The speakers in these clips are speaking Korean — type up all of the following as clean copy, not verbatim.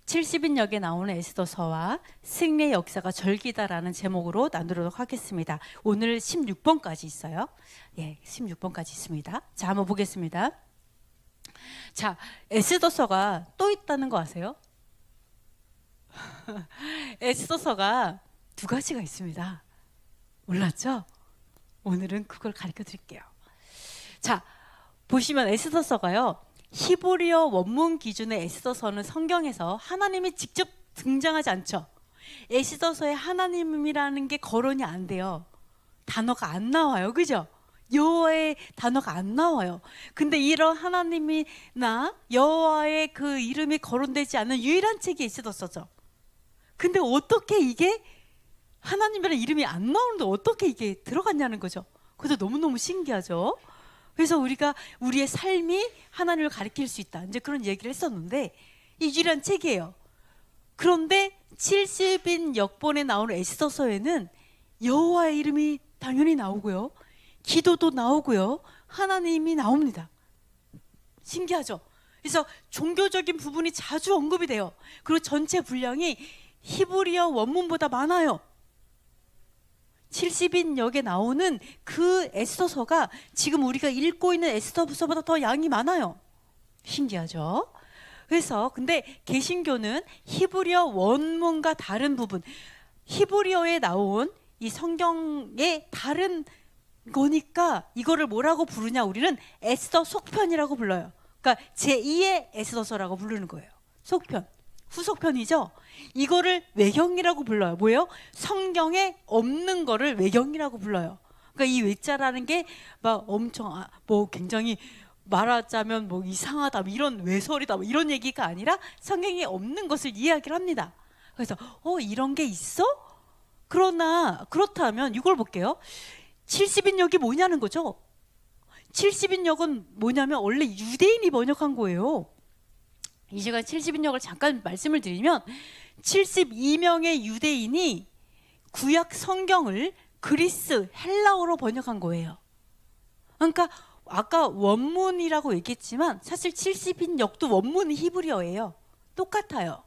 70인역에 나오는 에스더서와 승리의 역사가 절기다라는 제목으로 나누도록 하겠습니다. 오늘 16번까지 있어요. 예, 16번까지 있습니다. 자, 한번 보겠습니다. 자, 에스더서가 또 있다는 거 아세요? 에스더서가 두 가지가 있습니다. 몰랐죠? 오늘은 그걸 가르쳐 드릴게요. 자, 보시면 에스더서가요, 히브리어 원문 기준의 에스더서는 성경에서 하나님이 직접 등장하지 않죠. 에스더서에 하나님이라는 게 거론이 안 돼요. 단어가 안 나와요. 그죠? 여호와의 단어가 안 나와요. 근데 이런 하나님이나 여호와의 그 이름이 거론되지 않는 유일한 책이 에스더서죠. 근데 어떻게 이게 하나님이라는 이름이 안 나오는데 어떻게 이게 들어갔냐는 거죠. 그래서 너무너무 신기하죠. 그래서 우리가 우리의 삶이 하나님을 가리킬 수 있다, 이제 그런 얘기를 했었는데, 이 유일한 책이에요. 그런데 70인 역본에 나오는 에스더서에는 여호와의 이름이 당연히 나오고요, 기도도 나오고요, 하나님이 나옵니다. 신기하죠? 그래서 종교적인 부분이 자주 언급이 돼요. 그리고 전체 분량이 히브리어 원문보다 많아요. 70인 역에 나오는 그 에스더서가 지금 우리가 읽고 있는 에스더서보다 더 양이 많아요. 신기하죠? 그래서 근데 개신교는 히브리어 원문과 다른 부분, 히브리어에 나온 이 성경의 다른 거니까 이거를 뭐라고 부르냐, 우리는 에스더 속편이라고 불러요. 그러니까 제2의 에스더서라고 부르는 거예요. 속편, 후속편이죠. 이거를 외경이라고 불러요. 뭐예요? 성경에 없는 거를 외경이라고 불러요. 그러니까 이 외자라는 게 막 엄청 뭐 굉장히 말하자면 뭐 이상하다, 뭐 이런 외설이다, 뭐 이런 얘기가 아니라 성경에 없는 것을 이야기를 합니다. 그래서 이런 게 있어? 그러나 그렇다면 이걸 볼게요. 70인역이 뭐냐는 거죠. 70인역은 뭐냐면 원래 유대인이 번역한 거예요. 이 시간 70인역을 잠깐 말씀을 드리면, 72명의 유대인이 구약 성경을 그리스, 헬라어로 번역한 거예요. 그러니까 아까 원문이라고 얘기했지만 사실 70인역도 원문이 히브리어예요. 똑같아요.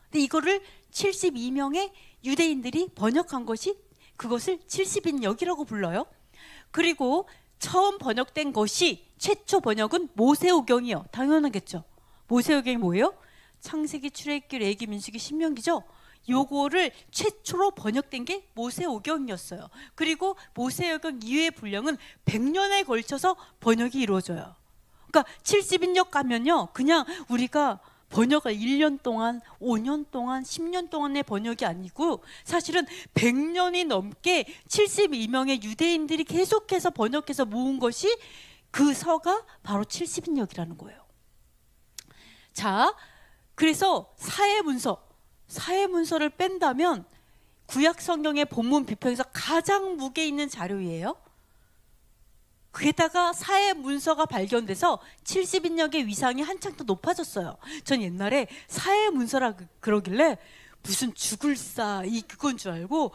근데 이거를 72명의 유대인들이 번역한 것이, 그것을 70인역이라고 불러요. 그리고 처음 번역된 것이, 최초 번역은 모세오경이요. 당연하겠죠. 모세오경이 뭐예요? 창세기, 출애굽기, 레위기, 민수기, 신명기죠. 요거를 최초로 번역된 게 모세오경이었어요. 그리고 모세오경 이외의 분량은 100년에 걸쳐서 번역이 이루어져요. 그러니까 70인역 가면요, 그냥 우리가 번역을 1년 동안, 5년 동안, 10년 동안의 번역이 아니고 사실은 100년이 넘게 72명의 유대인들이 계속해서 번역해서 모은 것이, 그 서가 바로 70인역이라는 거예요. 자, 그래서 사해문서를 뺀다면 구약 성경의 본문 비평에서 가장 무게 있는 자료예요. 그게다가 사해문서가 발견돼서 70인역의 위상이 한창 더 높아졌어요. 전 옛날에 사해문서라 그러길래 무슨 죽을사 그건 줄 알고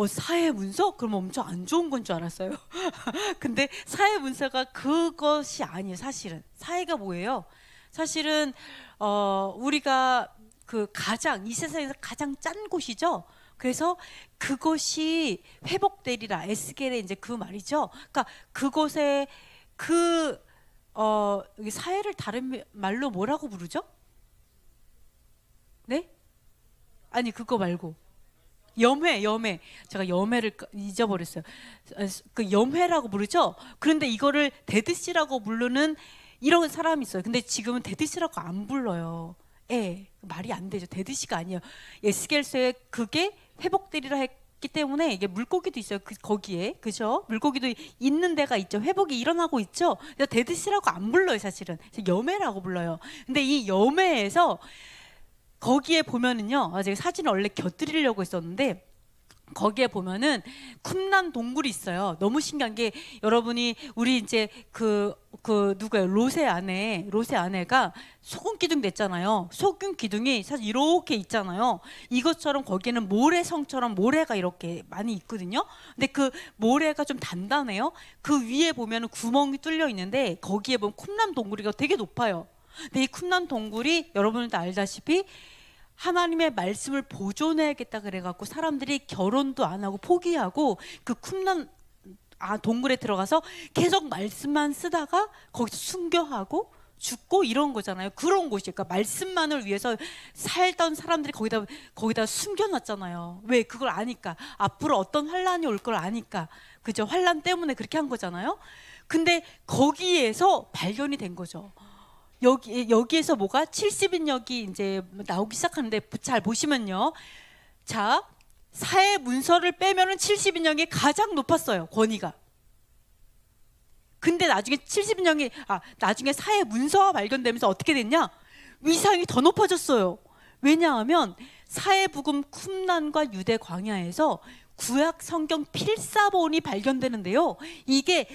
사해문서? 그럼 엄청 안 좋은 건 줄 알았어요. 근데 사해문서가 그것이 아니에요. 사실은 사해가 뭐예요? 사실은 우리가 이 세상에서 가장 짠 곳이죠. 그래서 그것이 회복되리라, 에스겔의 이제 그 말이죠. 그러니까 그곳에 사해를 다른 말로 뭐라고 부르죠? 네? 아니, 그거 말고 염회. 제가 염회를 잊어버렸어요. 그 염회라고 부르죠. 그런데 이거를 데드시라고 부르는 이런 사람이 있어요. 근데 지금은 데드시라고 안 불러요. 말이 안 되죠. 데드시가 아니에요. 에스겔서에 그게 회복되리라 했기 때문에, 이게 물고기도 있어요. 거기에, 그죠? 물고기도 있는 데가 있죠. 회복이 일어나고 있죠. 그래서 데드시라고 안 불러요, 사실은. 염회라고 불러요. 근데 이 염회에서 거기에 보면은요, 제가 사진을 원래 곁들이려고 했었는데, 거기에 보면은 쿰란 동굴이 있어요. 너무 신기한 게, 여러분이 우리 이제 누구예요? 롯의 아내가 소금 기둥 냈잖아요. 소금 기둥이 사실 이렇게 있잖아요. 이것처럼 거기에는 모래성처럼 모래가 이렇게 많이 있거든요. 근데 그 모래가 좀 단단해요. 그 위에 보면은 구멍이 뚫려 있는데, 거기에 보면 쿰란 동굴이가 되게 높아요. 근데 이 쿰란 동굴이 여러분들도 알다시피 하나님의 말씀을 보존해야겠다 그래갖고 사람들이 결혼도 안 하고 포기하고 그 쿰란 동굴에 들어가서 계속 말씀만 쓰다가 거기서 순교하고 죽고 이런 거잖아요. 그런 곳이, 그러니까 말씀만을 위해서 살던 사람들이 거기다 숨겨놨잖아요. 왜? 그걸 아니까. 앞으로 어떤 환란이 올 걸 아니까. 그죠? 환란 때문에 그렇게 한 거잖아요. 근데 거기에서 발견이 된 거죠. 여기에서 뭐가 70인역이 이제 나오기 시작하는데 잘 보시면요. 자, 사회 문서를 빼면은 70인역이 가장 높았어요. 권위가. 근데 나중에 나중에 사회 문서가 발견되면서 어떻게 됐냐? 위상이 더 높아졌어요. 왜냐하면 사회복음 쿰란과 유대 광야에서 구약 성경 필사본이 발견되는데요. 이게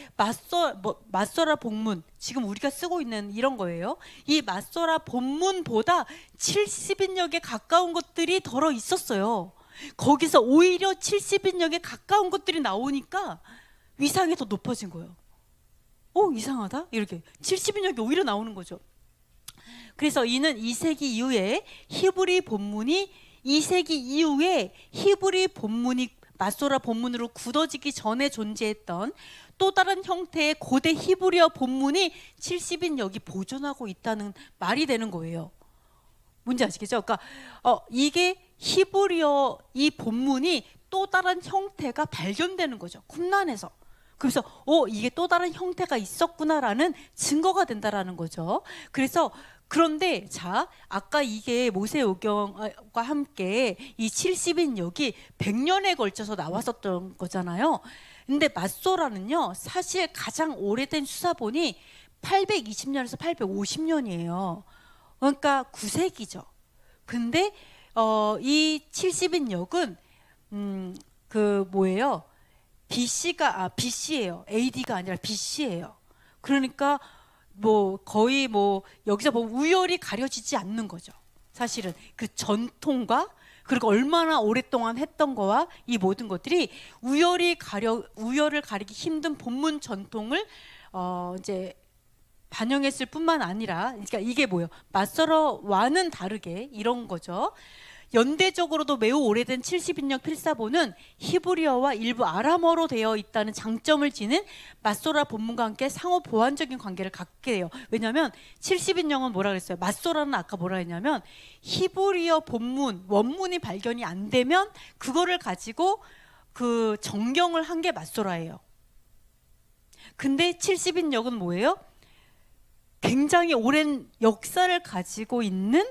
맞서라 본문, 지금 우리가 쓰고 있는 이런 거예요. 이 맞서라 본문보다 70인역에 가까운 것들이 덜어 있었어요. 거기서 오히려 70인역에 가까운 것들이 나오니까 위상이 더 높아진 거예요. 이상하다? 이렇게 70인역이 오히려 나오는 거죠. 그래서 이는 2세기 이후에 히브리 본문이 맞소라 본문으로 굳어지기 전에 존재했던 또 다른 형태의 고대 히브리어 본문이 70인역이 보존하고 있다는 말이 되는 거예요. 뭔지 아시겠죠? 그러니까 이게 히브리어 이 본문이 또 다른 형태가 발견되는 거죠. 쿰란에서. 그래서 이게 또 다른 형태가 있었구나라는 증거가 된다라는 거죠. 그런데 자, 아까 이게 모세오경과 함께 이 70인역이 100년에 걸쳐서 나왔었던 거잖아요. 근데 맞소라는요, 사실 가장 오래된 수사본이 820년에서 850년이에요. 그러니까 9세기죠. 근데 이 70인역은 뭐예요? BC예요. AD가 아니라 BC예요. 그러니까 거의 여기서 우열이 가려지지 않는 거죠. 사실은 그 전통과 그리고 얼마나 오랫동안 했던 거와 이 모든 것들이 우열을 가리기 힘든 본문 전통을 이제 반영했을 뿐만 아니라, 그러니까 이게 뭐예요? 맞서러와는 다르게 이런 거죠. 연대적으로도 매우 오래된 70인역 필사본은 히브리어와 일부 아람어로 되어 있다는 장점을 지닌 맞소라 본문과 함께 상호 보완적인 관계를 갖게 돼요. 왜냐하면 70인역은 뭐라 그랬어요? 맞소라는 아까 뭐라 했냐면 히브리어 본문, 원문이 발견이 안 되면 그거를 가지고 그 정경을 한 게 맞소라예요. 근데 70인역은 뭐예요? 굉장히 오랜 역사를 가지고 있는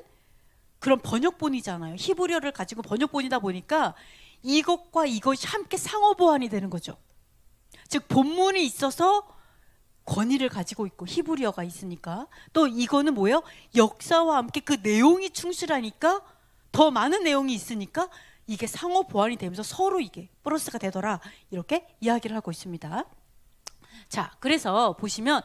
그런 번역본이잖아요. 히브리어를 가지고 번역본이다 보니까 이것과 이것이 함께 상호 보완이 되는 거죠. 즉 본문이 있어서 권위를 가지고 있고 히브리어가 있으니까, 또 이거는 뭐예요? 역사와 함께 그 내용이 충실하니까 더 많은 내용이 있으니까 이게 상호 보완이 되면서 서로 이게 플러스가 되더라, 이렇게 이야기를 하고 있습니다. 자, 그래서 보시면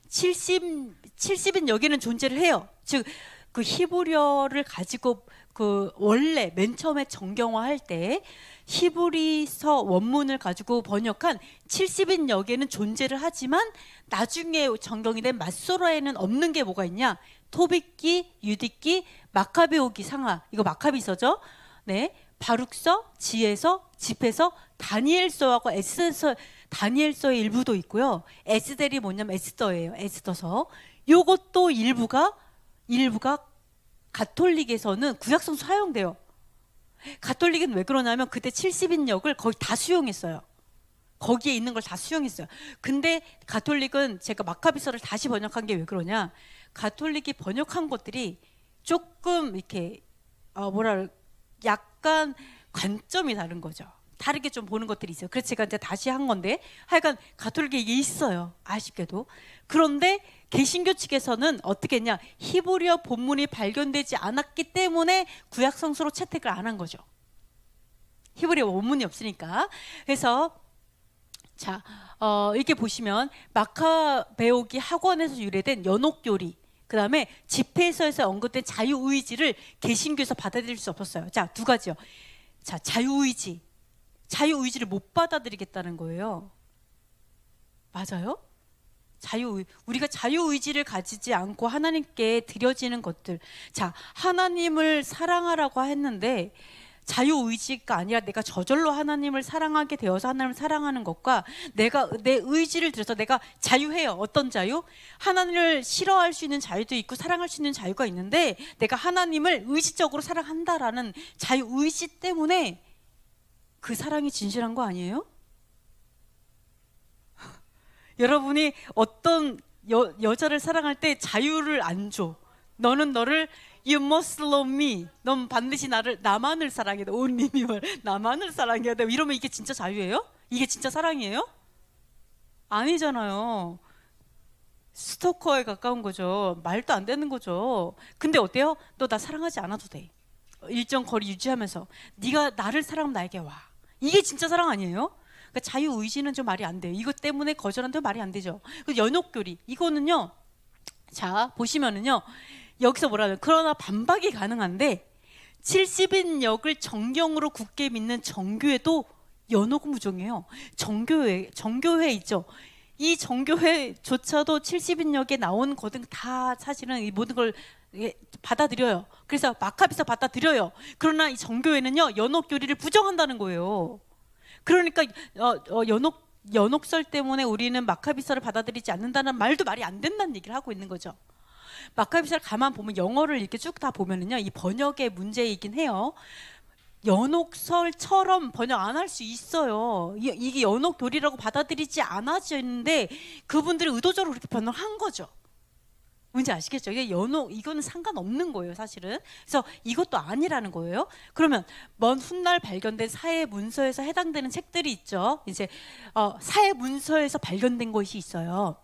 70인 여기는 존재를 해요. 즉 그 히브리어를 가지고 그 원래 맨 처음에 정경화할 때 히브리서 원문을 가지고 번역한 70인 역에는 존재를 하지만 나중에 정경이 된 맞소라에는 없는 게 뭐가 있냐? 토빗기, 유디기, 마카베오기 상하, 이거 마카비서죠. 네, 바룩서, 지혜서, 집회서, 다니엘서하고 에스더서, 다니엘서의 일부도 있고요. 에스델이 뭐냐면 에스더예요. 에스더서. 요것도 일부가 가톨릭에서는 구약성서 사용돼요. 가톨릭은 왜 그러냐면 그때 70인역을 거의 다 수용했어요. 거기에 있는 걸 다 수용했어요. 근데 가톨릭은 제가 마카비서를 다시 번역한 게 왜 그러냐? 가톨릭이 번역한 것들이 조금 이렇게 약간 관점이 다른 거죠. 다르게 좀 보는 것들이 있어요. 그래서 제가 이제 다시 한 건데, 하여간 가톨릭에 이게 있어요. 아쉽게도. 그런데 개신교 측에서는 어떻게 했냐? 히브리어 본문이 발견되지 않았기 때문에 구약 성서로 채택을 안 한 거죠. 히브리어 원문이 없으니까. 그래서 자, 이렇게 보시면 마카베오기 학원에서 유래된 연옥교리, 그 다음에 집회서에서 언급된 자유의지를 개신교에서 받아들일 수 없었어요. 자, 두 가지요. 자, 자유의지를 못 받아들이겠다는 거예요. 맞아요? 우리가 자유의지를 가지지 않고 하나님께 드려지는 것들. 자, 하나님을 사랑하라고 했는데 자유의지가 아니라 내가 저절로 하나님을 사랑하게 되어서 하나님을 사랑하는 것과 내가 내 의지를 들여서 내가 자유해요. 어떤 자유? 하나님을 싫어할 수 있는 자유도 있고 사랑할 수 있는 자유가 있는데 내가 하나님을 의지적으로 사랑한다라는 자유의지 때문에 그 사랑이 진실한 거 아니에요? 여러분이 어떤 여자를 사랑할 때 자유를 안 줘. 너는 너를 You must love me. 넌 반드시 나만을 사랑해야 돼. only me. 나만을 사랑해야 돼. 이러면 이게 진짜 자유예요? 이게 진짜 사랑이에요? 아니잖아요. 스토커에 가까운 거죠. 말도 안 되는 거죠. 근데 어때요? 너 나 사랑하지 않아도 돼. 일정 거리 유지하면서 네가 나를 사랑하면 나에게 와. 이게 진짜 사랑 아니에요? 그러니까 자유의지는 좀 말이 안 돼요. 이것 때문에 거절한다면 말이 안 되죠. 연옥교리 이거는요. 자 보시면은요. 여기서 뭐라면 그러나 반박이 가능한데 70인역을 정경으로 굳게 믿는 정교회도 연옥무종이에요. 정교회 있죠. 이 정교회조차도 70인역에 나온 거든 다 사실은 이 모든 걸 받아들여요. 그래서 마카비서 받아들여요. 그러나 이 정교회는요 연옥교리를 부정한다는 거예요. 그러니까 연옥설 때문에 우리는 마카비서를 받아들이지 않는다는 말도 말이 안 된다는 얘기를 하고 있는 거죠. 마카비서를 가만 보면 영어를 이렇게 쭉 다 보면은요 이 번역의 문제이긴 해요. 연옥설처럼 번역 안 할 수 있어요. 이게 연옥교리라고 받아들이지 않아지는데 그분들이 의도적으로 그렇게 번역한 거죠. 뭔지 아시겠죠? 이게 이거는 상관없는 거예요, 사실은. 그래서 이것도 아니라는 거예요. 그러면 먼 훗날 발견된 사회 문서에서 해당되는 책들이 있죠. 이제 사회 문서에서 발견된 것이 있어요.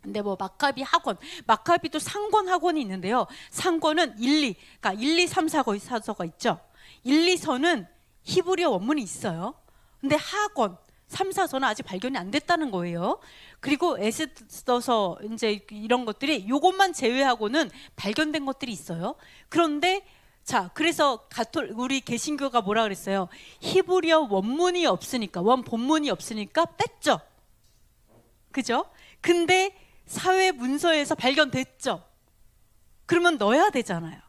근데 뭐 마카비 학원, 마카비도 상권 학원이 있는데요. 상권은 1, 2, 3, 4서가 있죠. 1, 2서는 히브리어 원문이 있어요. 근데 학원 3, 4서는 아직 발견이 안 됐다는 거예요. 그리고 에스더서 이제 이런 것들이 요것만 제외하고는 발견된 것들이 있어요. 그런데 자, 그래서 우리 개신교가 뭐라 그랬어요? 히브리어 원문이 없으니까, 본문이 없으니까 뺐죠. 그죠? 근데 사회 문서에서 발견됐죠. 그러면 넣어야 되잖아요.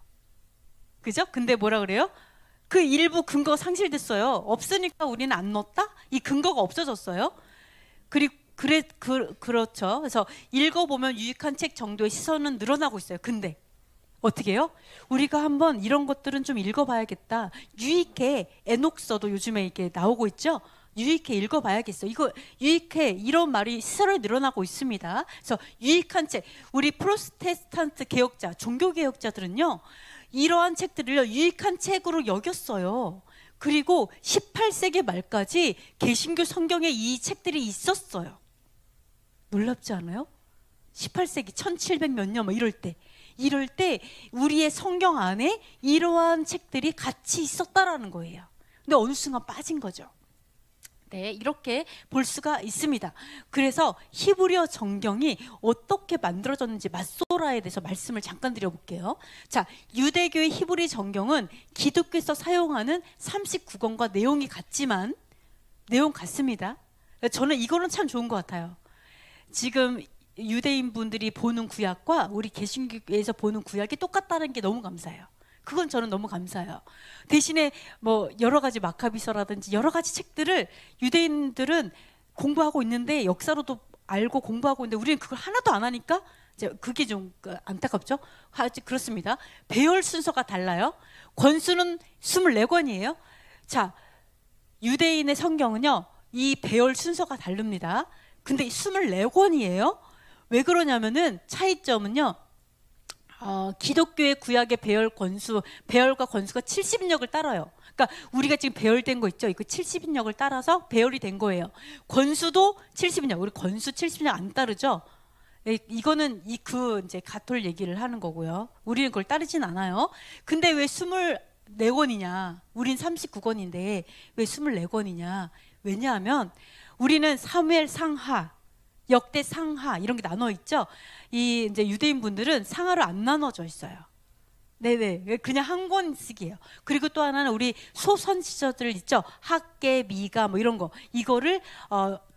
그죠? 근데 뭐라 그래요? 그 일부 근거가 상실됐어요. 없으니까 우리는 안 넣었다? 이 근거가 없어졌어요. 그렇죠. 그래서 읽어보면 유익한 책 정도의 시선은 늘어나고 있어요. 근데 어떻게 해요? 우리가 한번 이런 것들은 좀 읽어봐야겠다. 유익해. 에녹서도 요즘에 이게 나오고 있죠. 유익해 읽어봐야겠어. 이거 유익해 이런 말이 시설에 늘어나고 있습니다. 그래서 유익한 책, 우리 프로테스탄트 개혁자, 종교 개혁자들은요 이러한 책들을 유익한 책으로 여겼어요. 그리고 18세기 말까지 개신교 성경에 이 책들이 있었어요. 놀랍지 않아요? 18세기 1700 몇 년 뭐 이럴 때 우리의 성경 안에 이러한 책들이 같이 있었다라는 거예요. 근데 어느 순간 빠진 거죠. 네, 이렇게 볼 수가 있습니다. 그래서 히브리어 정경이 어떻게 만들어졌는지 맞소라에 대해서 말씀을 잠깐 드려볼게요. 자, 유대교의 히브리 정경은 기독교에서 사용하는 39권과 내용이 같지만 내용 같습니다. 저는 이거는 참 좋은 것 같아요. 지금 유대인 분들이 보는 구약과 우리 개신교에서 보는 구약이 똑같다는 게 너무 감사해요. 그건 저는 너무 감사해요. 대신에 뭐 여러 가지 마카비서라든지 여러 가지 책들을 유대인들은 공부하고 있는데 역사로도 알고 공부하고 있는데 우리는 그걸 하나도 안 하니까 이제 그게 좀 안타깝죠. 그렇습니다. 배열 순서가 달라요. 권수는 24권이에요. 자, 유대인의 성경은요 이 배열 순서가 다릅니다. 근데 24권이에요. 왜 그러냐면은 차이점은요 기독교의 구약의 배열과 권수가 70인역을 따라요. 그러니까 우리가 지금 배열된 거 있죠. 이거 70인역을 따라서 배열이 된 거예요. 권수도 70인역, 우리 권수 70인역 안 따르죠. 이거는 이제 가톨 얘기를 하는 거고요. 우리는 그걸 따르진 않아요. 근데 왜 24권이냐? 우린 39권인데 왜 24권이냐? 왜냐하면 우리는 사무엘 상하, 역대 상하 이런 게 나눠 있죠. 이 이제 유대인 분들은 상하로 안 나눠져 있어요. 네네, 그냥 한 권씩이에요. 그리고 또 하나는 우리 소선지서들 있죠. 학계, 미가 뭐 이런 거 이거를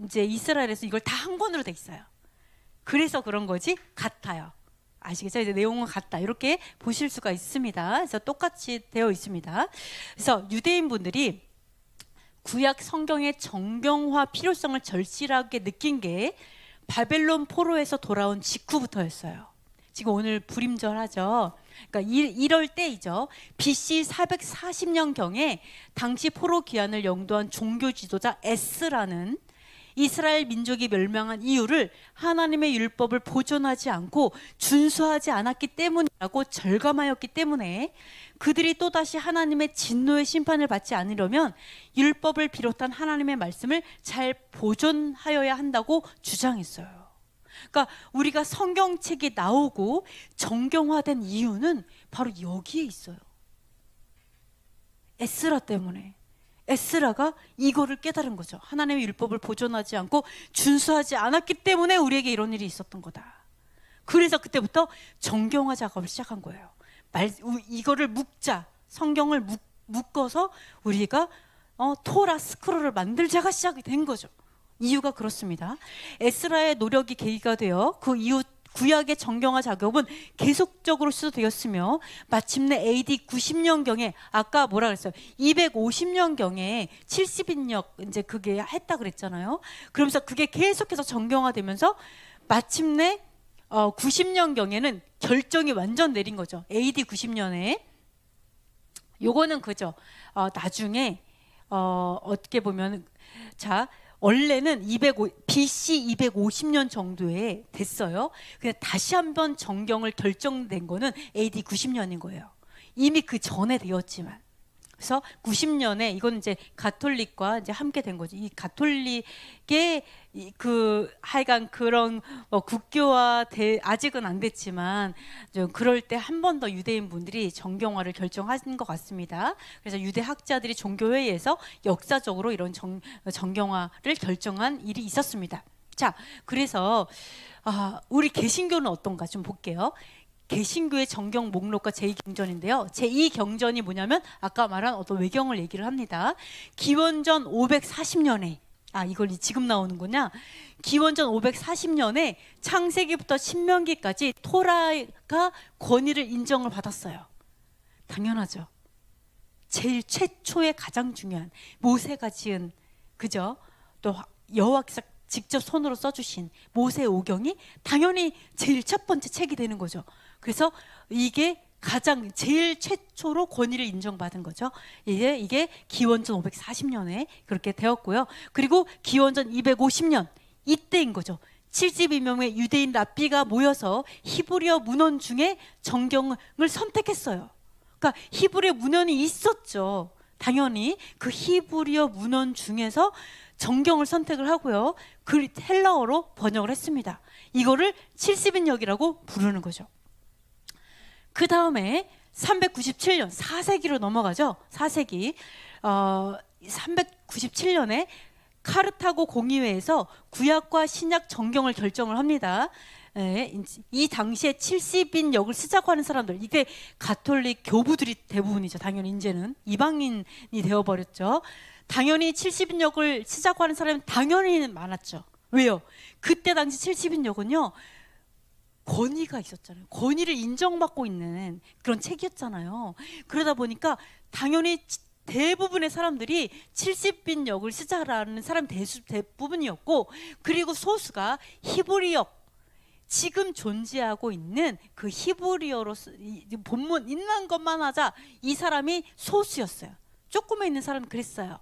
이제 이스라엘에서 이걸 다 한 권으로 돼 있어요. 그래서 그런 거지 같아요. 아시겠죠? 이제 내용은 같다. 이렇게 보실 수가 있습니다. 그래서 똑같이 되어 있습니다. 그래서 유대인 분들이 구약 성경의 정경화 필요성을 절실하게 느낀 게 바벨론 포로에서 돌아온 직후부터였어요. 지금 오늘 불임절하죠. 그러니까 이럴 때이죠. BC 440년경에 당시 포로 기한을 영도한 종교 지도자 에스라는 이스라엘 민족이 멸망한 이유를 하나님의 율법을 보존하지 않고 준수하지 않았기 때문이라고 절감하였기 때문에 그들이 또다시 하나님의 진노의 심판을 받지 않으려면 율법을 비롯한 하나님의 말씀을 잘 보존하여야 한다고 주장했어요. 그러니까 우리가 성경책이 나오고 정경화된 이유는 바로 여기에 있어요. 에스라 때문에. 에스라가 이거를 깨달은 거죠. 하나님의 율법을 보존하지 않고 준수하지 않았기 때문에 우리에게 이런 일이 있었던 거다. 그래서 그때부터 정경화 작업을 시작한 거예요. 이거를 묶자, 성경을 묶어서 우리가 토라 스크롤을 만들자가 시작이 된 거죠. 이유가 그렇습니다. 에스라의 노력이 계기가 되어 그 이후 구약의 정경화 작업은 계속적으로 시도되었으며 마침내 AD 90년경에 아까 뭐라 그랬어요? 250년경에 70인역 이제 그게 했다 그랬잖아요. 그러면서 그게 계속해서 정경화되면서 마침내 90년경에는 결정이 완전 내린 거죠. AD 90년에. 요거는 그죠. 나중에 어떻게 보면 자 원래는 BC 250년 정도에 됐어요. 근데 다시 한번 정경을 결정된 거는 AD 90년인 거예요. 이미 그 전에 되었지만. 그래서 90년에 이건 이제 가톨릭과 이제 함께 된 거죠. 이 가톨릭의 하여간 그런 국교화 아직은 안 됐지만 좀 그럴 때 한 번 더 유대인 분들이 정경화를 결정하신 것 같습니다. 그래서 유대 학자들이 종교회의에서 역사적으로 이런 정경화를 결정한 일이 있었습니다. 자, 그래서 우리 개신교는 어떤가 좀 볼게요. 개신교의 정경 목록과 제2경전인데요. 제2경전이 뭐냐면 아까 말한 어떤 외경을 얘기를 합니다. 기원전 540년에 이걸 지금 나오는구나. 기원전 540년에 창세기부터 신명기까지 토라가 권위를 인정을 받았어요. 당연하죠. 제일 최초의 가장 중요한 모세가 지은 그죠? 또 여호와께서 직접 손으로 써주신 모세오경이 당연히 제일 첫 번째 책이 되는 거죠. 그래서 이게 가장 제일 최초로 권위를 인정받은 거죠. 이게 기원전 540년에 그렇게 되었고요. 그리고 기원전 250년 이때인 거죠. 72명의 유대인 랍비가 모여서 히브리어 문헌 중에 정경을 선택했어요. 그러니까 히브리어 문헌이 있었죠. 당연히 그 히브리어 문헌 중에서 정경을 선택을 하고요. 헬라어로 번역을 했습니다. 이거를 70인역이라고 부르는 거죠. 그 다음에 397년 4세기로 넘어가죠. 4세기 397년에 카르타고 공의회에서 구약과 신약 정경을 결정을 합니다. 이 당시에 70인역을 쓰자고 하는 사람들, 이게 가톨릭 교부들이 대부분이죠. 당연히 이제는 이방인이 되어버렸죠. 당연히 70인역을 쓰자고 하는 사람은 당연히 많았죠. 왜요? 그때 당시 70인역은요 권위가 있었잖아요. 권위를 인정받고 있는 그런 책이었잖아요. 그러다 보니까 당연히 대부분의 사람들이 70인역을 쓰자라는 사람 대부분이었고, 그리고 소수가 히브리어, 지금 존재하고 있는 그 히브리어로 본문 있는 것만 하자, 이 사람이 소수였어요. 조금에 있는 사람은 그랬어요.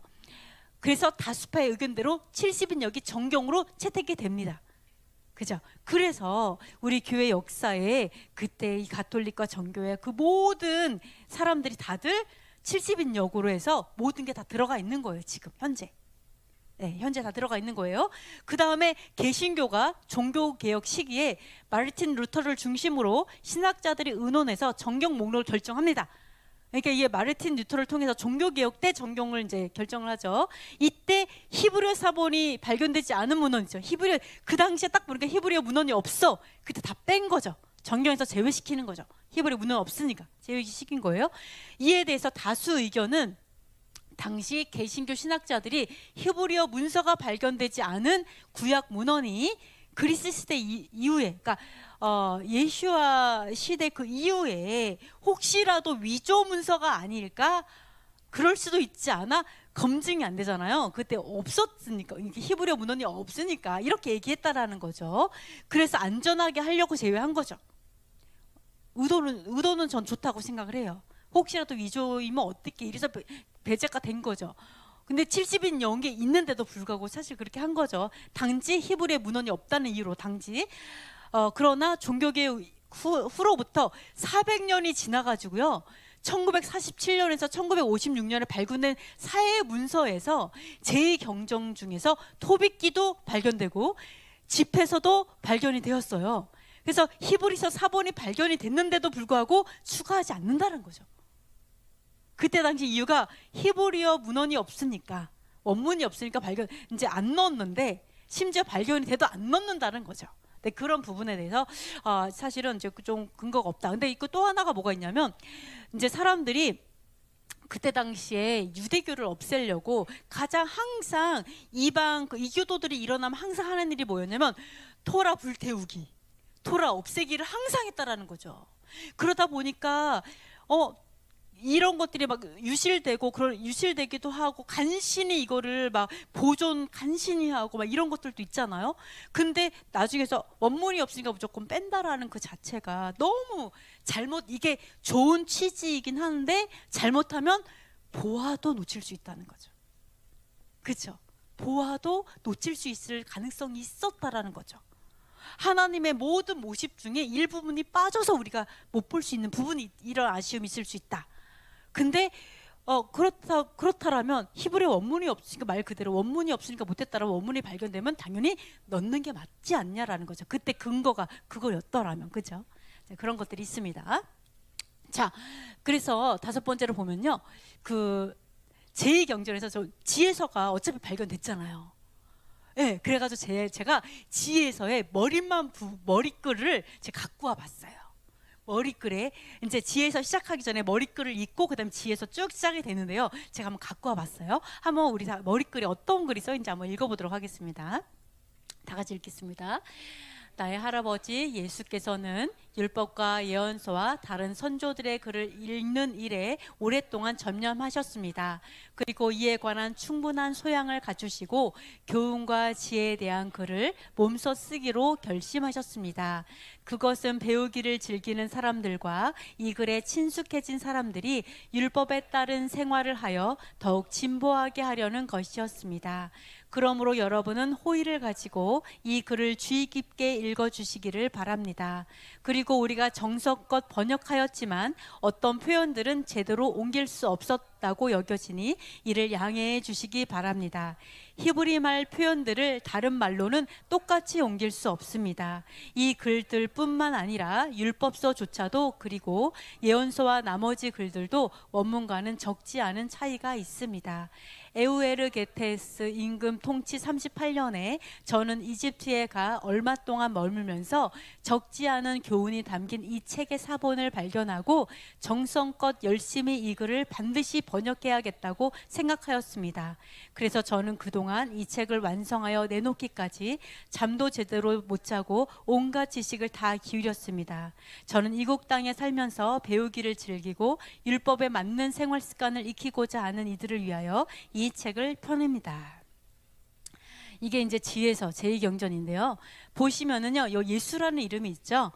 그래서 다수파의 의견대로 70인역이 정경으로 채택이 됩니다. 그죠? 그래서 우리 교회 역사에 그때 이 가톨릭과 정교회 그 모든 사람들이 다들 70인역으로 해서 모든 게 다 들어가 있는 거예요. 지금 현재. 네, 현재 다 들어가 있는 거예요. 그 다음에 개신교가 종교개혁 시기에 마르틴 루터를 중심으로 신학자들이 의논해서 정경 목록을 결정합니다. 그러니까 이게 마르틴 루터를 통해서 종교개혁 때 정경을 이제 결정을 하죠. 이때 히브리어 사본이 발견되지 않은 문헌이죠. 히브리어, 그 당시에 딱 보니까 히브리어 문헌이 없어. 그때 다 뺀 거죠. 정경에서 제외시키는 거죠. 히브리어 문헌 없으니까 제외시킨 거예요. 이에 대해서 다수 의견은 당시 개신교 신학자들이 히브리어 문서가 발견되지 않은 구약 문헌이 그리스 시대 이후에, 그러니까 예수와 시대 그 이후에 혹시라도 위조 문서가 아닐까? 그럴 수도 있지 않아? 검증이 안 되잖아요. 그때 없었으니까, 히브리어 문헌이 없으니까 이렇게 얘기했다라는 거죠. 그래서 안전하게 하려고 제외한 거죠. 의도는 전 좋다고 생각을 해요. 혹시라도 위조이면 어떻게 이래서 배제가 된 거죠. 근데 70인 연계 있는데도 불구하고 사실 그렇게 한 거죠. 당시 히브리어 문헌이 없다는 이유로 당시. 그러나 종교개혁 후로부터 400년이 지나가지고요. 1947년에서 1956년에 발굴된 사회 문서에서 제2경정 중에서 토빗기도 발견되고 집에서도 발견이 되었어요. 그래서 히브리서 사본이 발견이 됐는데도 불구하고 추가하지 않는다는 거죠. 그때 당시 이유가 히브리어 문헌이 없으니까, 원문이 없으니까 발견 이제 안 넣었는데, 심지어 발견이 돼도 안 넣는다는 거죠. 네, 그런 부분에 대해서 사실은 이제 좀 근거가 없다. 근데 이거 또 하나가 뭐가 있냐면, 이제 사람들이 그때 당시에 유대교를 없애려고 가장 항상 이방 이교도들이 일어나면 항상 하는 일이 뭐였냐면 토라 불태우기, 토라 없애기를 항상 했다라는 거죠. 그러다 보니까 이런 것들이 막 유실되고, 유실되기도 하고, 간신히 이거를 막 보존 간신히 하고 막 이런 것들도 있잖아요. 근데 나중에서 원문이 없으니까 무조건 뺀다라는 그 자체가 너무 이게 좋은 취지이긴 한데 잘못하면 보아도 놓칠 수 있다는 거죠. 그렇죠? 보아도 놓칠 수 있을 가능성이 있었다라는 거죠. 하나님의 모든 모습 중에 일부분이 빠져서 우리가 못 볼 수 있는 부분이, 이런 아쉬움이 있을 수 있다. 근데 그렇다라면 히브리 원문이 없으니까, 말 그대로 원문이 없으니까 못했다라면 원문이 발견되면 당연히 넣는 게 맞지 않냐라는 거죠. 그때 근거가 그거였더라면. 그죠? 그런 것들이 있습니다. 자, 그래서 다섯 번째로 보면요, 그 제2경전에서 저 지혜서가 어차피 발견됐잖아요. 네, 그래가지고 제가 지혜서의 머리글을 제가 갖고 와봤어요. 머리글에 이제 지혜서 시작하기 전에 머리글을 읽고 그다음 지혜서 쭉 시작이 되는데요. 제가 한번 갖고 와봤어요. 한번 우리 다 머리글에 어떤 글이 써있는지 한번 읽어보도록 하겠습니다. 다 같이 읽겠습니다. 나의 할아버지 예수께서는 율법과 예언서와 다른 선조들의 글을 읽는 일에 오랫동안 전념하셨습니다. 그리고 이에 관한 충분한 소양을 갖추시고 교훈과 지혜에 대한 글을 몸소 쓰기로 결심하셨습니다. 그것은 배우기를 즐기는 사람들과 이 글에 친숙해진 사람들이 율법에 따른 생활을 하여 더욱 진보하게 하려는 것이었습니다. 그러므로 여러분은 호의를 가지고 이 글을 주의 깊게 읽어주시기를 바랍니다. 그리고 우리가 정성껏 번역하였지만 어떤 표현들은 제대로 옮길 수 없었다고 여겨지니 이를 양해해 주시기 바랍니다. 히브리 말 표현들을 다른 말로는 똑같이 옮길 수 없습니다. 이 글들뿐만 아니라 율법서조차도, 그리고 예언서와 나머지 글들도 원문과는 적지 않은 차이가 있습니다. 에우에르게테스 임금 통치 38년에 저는 이집트에 가 얼마 동안 머물면서 적지 않은 교훈이 담긴 이 책의 사본을 발견하고 정성껏 열심히 이 글을 반드시 번역해야겠다고 생각하였습니다. 그래서 저는 그동안 이 책을 완성하여 내놓기까지 잠도 제대로 못 자고 온갖 지식을 다 기울였습니다. 저는 이국 땅에 살면서 배우기를 즐기고 율법에 맞는 생활 습관을 익히고자 하는 이들을 위하여 이 책을 펴냅니다. 이게 이제 지혜서 제2경전인데요. 보시면은요, 요 예수라는 이름이 있죠.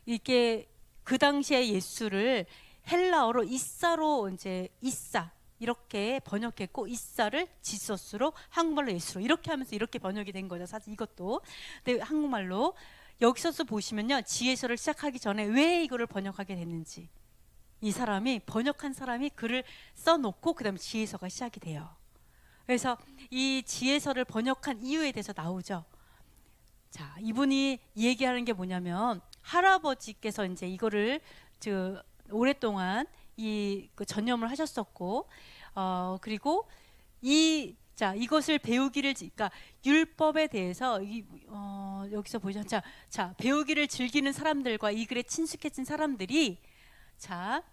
이게 그 당시에 예수를 헬라어로 이사로 이제 이사 이렇게 번역했고, 이사를 지서스로 한국말로 예수로 이렇게 하면서 이렇게 번역이 된 거죠. 사실 이것도. 근데 한국말로 여기서 보시면요, 지혜서를 시작하기 전에 왜 이거를 번역하게 됐는지, 이 사람이 번역한 사람이 글을 써놓고 그다음에 지혜서가 시작이 돼요. 그래서 이 지혜서를 번역한 이유에 대해서 나오죠. 자, 이분이 얘기하는 게 뭐냐면, 할아버지께서 이제 이거를 오랫동안 그 전념을 하셨었고, 그리고 이것을 배우기를, 그러니까 율법에 대해서 여기서 보시죠. 자, 배우기를 즐기는 사람들과 이 글에 친숙해진 사람들이, 자,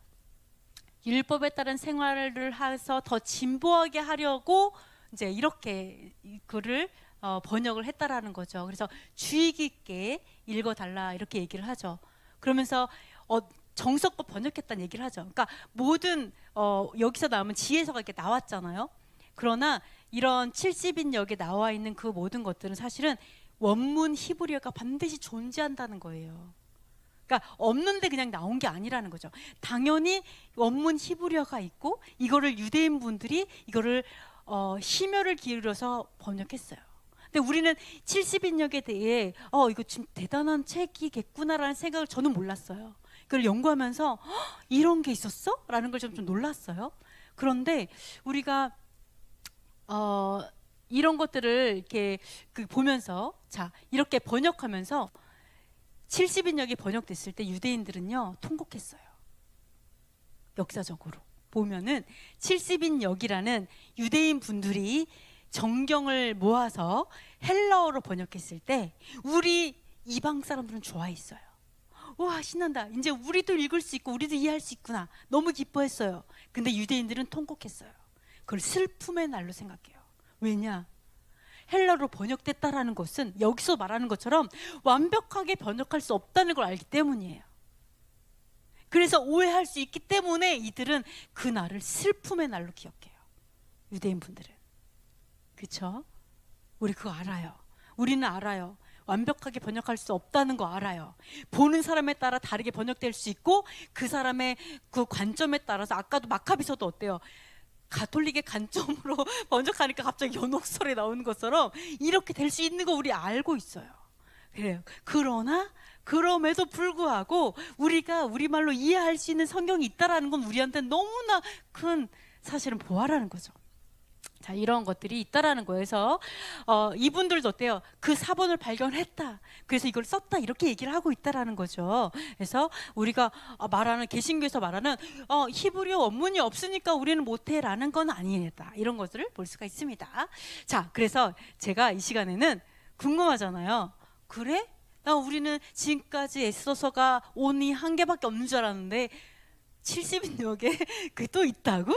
율법에 따른 생활을 해서 더 진보하게 하려고 이제 이렇게 글을 번역을 했다라는 거죠. 그래서 주의 깊게 읽어달라 이렇게 얘기를 하죠. 그러면서 정석껏 번역했다는 얘기를 하죠. 그러니까 모든 여기서 나오면 지혜서가 이렇게 나왔잖아요. 그러나 이런 70인역에 나와 있는 그 모든 것들은 사실은 원문 히브리어가 반드시 존재한다는 거예요. 그러니까 없는데 그냥 나온 게 아니라는 거죠. 당연히 원문 히브리어가 있고 이거를 유대인 분들이 이거를 심혈을 기울여서 번역했어요. 근데 우리는 70인역에 대해 이거 좀 대단한 책이겠구나라는 생각을 저는 몰랐어요. 그걸 연구하면서 이런 게 있었어? 라는 걸 좀 놀랐어요. 그런데 우리가 이런 것들을 이렇게 보면서 자 이렇게 번역하면서 70인역이 번역됐을 때 유대인들은요 통곡했어요. 역사적으로 보면은 70인역이라는 유대인 분들이 정경을 모아서 헬라어로 번역했을 때 우리 이방 사람들은 좋아했어요. 와 신난다. 이제 우리도 읽을 수 있고 우리도 이해할 수 있구나. 너무 기뻐했어요. 근데 유대인들은 통곡했어요. 그걸 슬픔의 날로 생각해요. 왜냐? 헬라로 번역됐다라는 것은 여기서 말하는 것처럼 완벽하게 번역할 수 없다는 걸 알기 때문이에요. 그래서 오해할 수 있기 때문에 이들은 그 날을 슬픔의 날로 기억해요. 유대인 분들은. 그렇죠? 우리 그거 알아요. 우리는 알아요. 완벽하게 번역할 수 없다는 거 알아요. 보는 사람에 따라 다르게 번역될 수 있고 그 사람의 그 관점에 따라서 아까도 마카비서도 어때요? 가톨릭의 관점으로 번역하니까 갑자기 연옥설에 나오는 것처럼 이렇게 될 수 있는 거 우리 알고 있어요. 그래요. 그러나 그럼에도 불구하고 우리가 우리말로 이해할 수 있는 성경이 있다라는 건 우리한테 너무나 큰 사실은 보아라는 거죠. 자, 이런 것들이 있다라는 거예요. 그래서 이분들도 어때요? 그 사본을 발견했다. 그래서 이걸 썼다. 이렇게 얘기를 하고 있다라는 거죠. 그래서 우리가 말하는 개신교에서 말하는 히브리어 원문이 없으니까 우리는 못해라는 건 아니다. 이런 것들을 볼 수가 있습니다. 자, 그래서 제가 이 시간에는 궁금하잖아요. 그래? 우리는 지금까지 에스더서가 온이 한 개밖에 없는 줄 알았는데 70인역에 그게 또 있다고?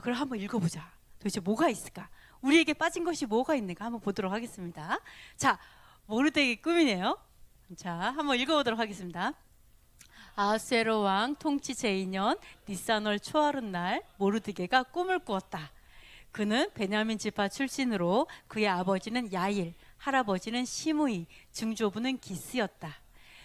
그럼 한번 읽어보자. 도대체 뭐가 있을까? 우리에게 빠진 것이 뭐가 있는가 한번 보도록 하겠습니다. 자, 모르드게의 꿈이네요. 자, 한번 읽어보도록 하겠습니다. 아하수에로 왕 통치 제2년 니산월 초하룻날 모르드게가 꿈을 꾸었다. 그는 베냐민 지파 출신으로 그의 아버지는 야일, 할아버지는 시므이, 증조부는 기스였다.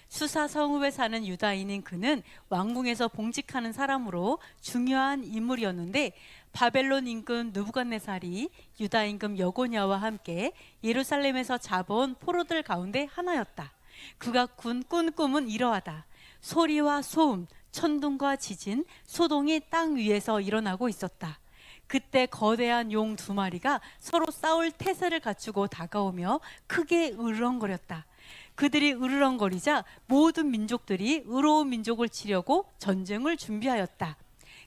수사 성읍에 사는 유다인인 그는 왕궁에서 봉직하는 사람으로 중요한 인물이었는데 바벨론 임금 느부갓네살이 유다 임금 여고냐와 함께 예루살렘에서 잡아온 포로들 가운데 하나였다. 그가 꾼 꿈은 이러하다. 소리와 소음, 천둥과 지진, 소동이 땅 위에서 일어나고 있었다. 그때 거대한 용 2마리가 서로 싸울 태세를 갖추고 다가오며 크게 으르렁거렸다. 그들이 으르렁거리자 모든 민족들이 의로운 민족을 치려고 전쟁을 준비하였다.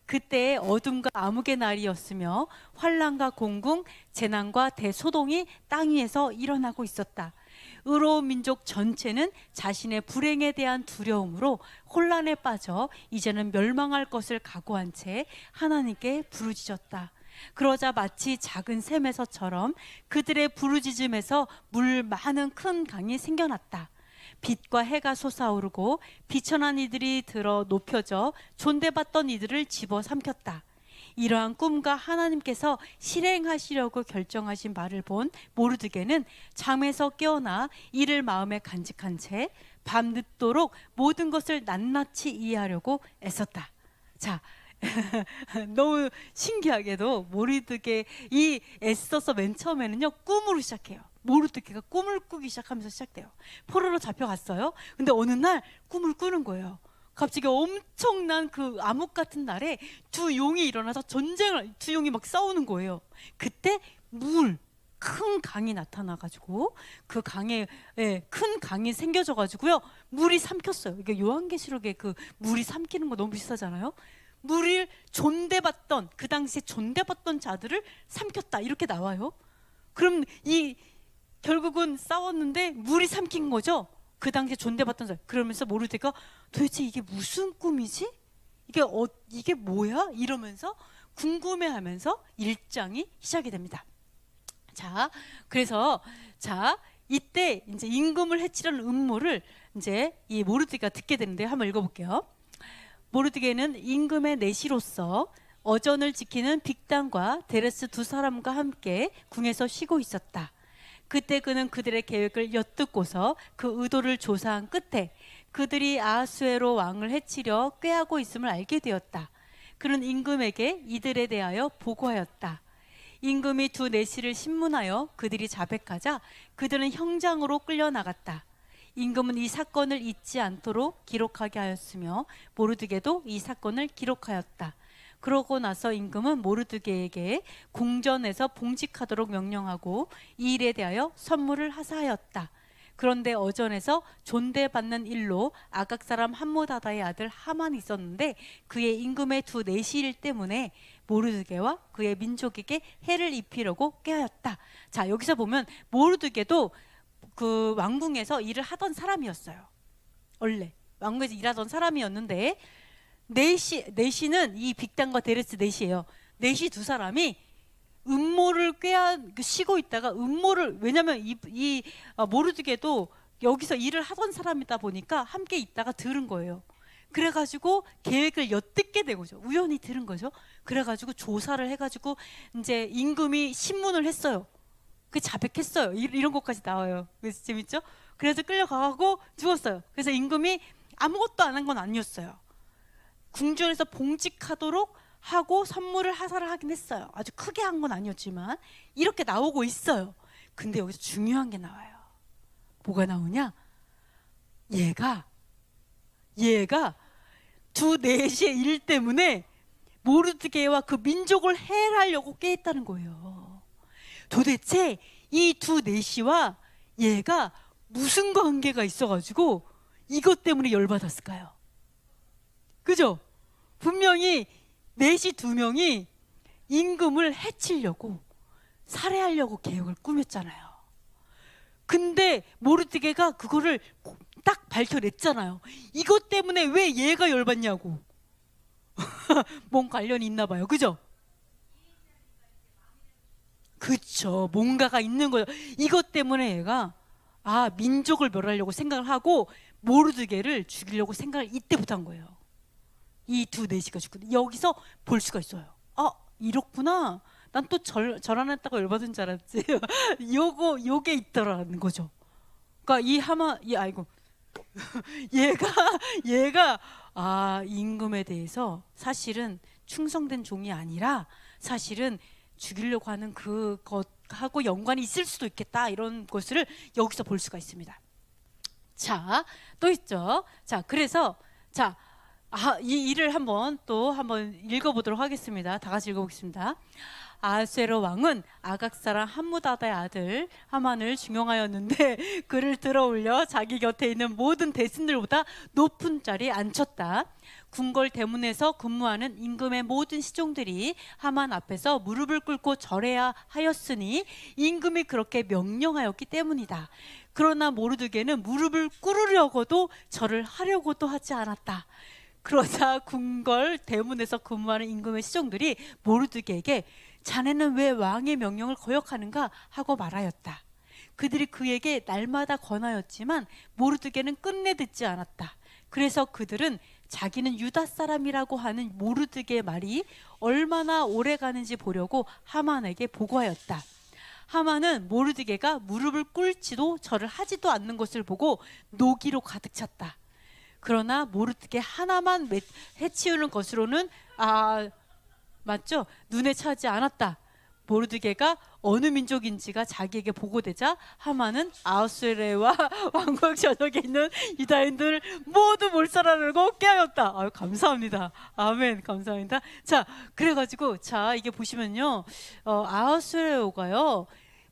그때의 어둠과 암흑의 날이었으며 환란과 공궁, 재난과 대소동이 땅 위에서 일어나고 있었다. 의로운 민족 전체는 자신의 불행에 대한 두려움으로 혼란에 빠져 이제는 멸망할 것을 각오한 채 하나님께 부르짖었다. 그러자 마치 작은 샘에서처럼 그들의 부르짖음에서 물 많은 큰 강이 생겨났다. 빛과 해가 솟아오르고 비천한 이들이 들어 높여져 존대받던 이들을 집어삼켰다. 이러한 꿈과 하나님께서 실행하시려고 결정하신 바를 본 모르드게는 잠에서 깨어나 이를 마음에 간직한 채 밤늦도록 모든 것을 낱낱이 이해하려고 애썼다. 자, 너무 신기하게도 모르드게 이 애써서 맨 처음에는요 꿈으로 시작해요. 모르드게가 꿈을 꾸기 시작하면서 시작돼요. 포로로 잡혀갔어요. 근데 어느 날 꿈을 꾸는 거예요. 갑자기 엄청난 그 암흑 같은 날에 두 용이 일어나서 두 용이 막 싸우는 거예요. 그때 큰 강이 나타나가지고 그 강에 큰 강이 생겨져가지고요 물이 삼켰어요. 이게 요한계시록에 그 물이 삼키는 거 너무 비슷하잖아요. 물을 존대받던 그 당시에 존대받던 자들을 삼켰다 이렇게 나와요. 그럼 결국은 싸웠는데 물이 삼킨 거죠. 그 당시에 존대받던 자. 그러면서 모르드게가 도대체 이게 무슨 꿈이지? 이게 뭐야? 이러면서 궁금해하면서 1장이 시작이 됩니다. 자, 그래서 자, 이때 이제 임금을 해치려는 음모를 이제 이 모르드게가 듣게 되는데 한번 읽어볼게요. 모르드게는 임금의 내시로서 어전을 지키는 빅단과 데레스 두 사람과 함께 궁에서 쉬고 있었다. 그때 그는 그들의 계획을 엿듣고서 그 의도를 조사한 끝에 그들이 아하수에로 왕을 해치려 꾀하고 있음을 알게 되었다. 그는 임금에게 이들에 대하여 보고하였다. 임금이 두 내시를 신문하여 그들이 자백하자 그들은 형장으로 끌려나갔다. 임금은 이 사건을 잊지 않도록 기록하게 하였으며 모르드게도 이 사건을 기록하였다. 그러고 나서 임금은 모르드게에게 궁전에서 봉직하도록 명령하고 이 일에 대하여 선물을 하사하였다. 그런데 어전에서 존대받는 일로 아각 사람 함무다다의 아들 하만이 있었는데 그의 임금의 두 내시일 때문에 모르드게와 그의 민족에게 해를 입히려고 꾀하였다. 자, 여기서 보면 모르드게도 그 왕궁에서 일을 하던 사람이었어요. 원래 왕궁에서 일하던 사람이었는데 내시는 이 빅단과 데레스 내시예요. 내시 두 사람이 음모를 쉬고 있다가 음모를, 왜냐면 이 모르드게도 여기서 일을 하던 사람이다 보니까 함께 있다가 들은 거예요. 그래가지고 계획을 엿듣게 된 거죠. 우연히 들은 거죠. 그래가지고 조사를 해가지고 이제 임금이 신문을 했어요. 그 자백했어요. 이런 것까지 나와요. 그래서 재밌죠? 그래서 끌려가고 죽었어요. 그래서 임금이 아무것도 안 한 건 아니었어요. 궁전에서 봉직하도록 하고 선물을 하사를 하긴 했어요. 아주 크게 한 건 아니었지만 이렇게 나오고 있어요. 근데 여기서 중요한 게 나와요. 뭐가 나오냐? 얘가 두 내시의 일 때문에 모르드게와 그 민족을 해하려고 꾀했다는 거예요. 도대체 이 두 내시와 얘가 무슨 관계가 있어가지고 이것 때문에 열받았을까요? 그죠? 분명히 내시 두 명이 임금을 해치려고 살해하려고 계획을 꾸몄잖아요. 근데 모르드게가 그거를 딱 밝혀냈잖아요. 이것 때문에 왜 얘가 열받냐고. 뭔 관련이 있나 봐요. 그죠? 그쵸. 뭔가가 있는 거예요. 이것 때문에 얘가 민족을 멸하려고 생각을 하고 모르드게를 죽이려고 생각을 이때부터 한 거예요. 이 두 내시가 죽거든요. 여기서 볼 수가 있어요. 이렇구나. 난 또 절 안 했다고 열받은 줄 알았지. 요게 있더라는 거죠. 그러니까 얘가 임금에 대해서 사실은 충성된 종이 아니라 사실은 죽이려고 하는 그것하고 연관이 있을 수도 있겠다. 이런 것을 여기서 볼 수가 있습니다. 자, 또 있죠. 자, 그래서 이 일을 한번 읽어보도록 하겠습니다. 다 같이 읽어보겠습니다. 아하수에로 왕은 아각 사람 함무다다의 아들 하만을 중용하였는데 그를 들어올려 자기 곁에 있는 모든 대신들보다 높은 자리에 앉혔다. 궁궐 대문에서 근무하는 임금의 모든 시종들이 하만 앞에서 무릎을 꿇고 절해야 하였으니 임금이 그렇게 명령하였기 때문이다. 그러나 모르드게는 무릎을 꿇으려고도 절을 하려고도 하지 않았다. 그러자 궁궐 대문에서 근무하는 임금의 시종들이 모르드게에게 자네는 왜 왕의 명령을 거역하는가 하고 말하였다. 그들이 그에게 날마다 권하였지만 모르드게는 끝내 듣지 않았다. 그래서 그들은 자기는 유다 사람이라고 하는 모르드게의 말이 얼마나 오래 가는지 보려고 하만에게 보고하였다. 하만은 모르드게가 무릎을 꿇지도 절을 하지도 않는 것을 보고 노기로 가득 찼다. 그러나 모르드게 하나만 해치우는 것으로는 맞죠? 눈에 차지 않았다. 모르드게가 어느 민족인지가 자기에게 보고되자 하만은 아하수에로와 왕궁 전역에 있는 유다인들을 모두 몰살하려고 꾀하였다. 감사합니다. 아멘. 감사합니다. 자, 그래가지고 이게 보시면요, 아하수에로가요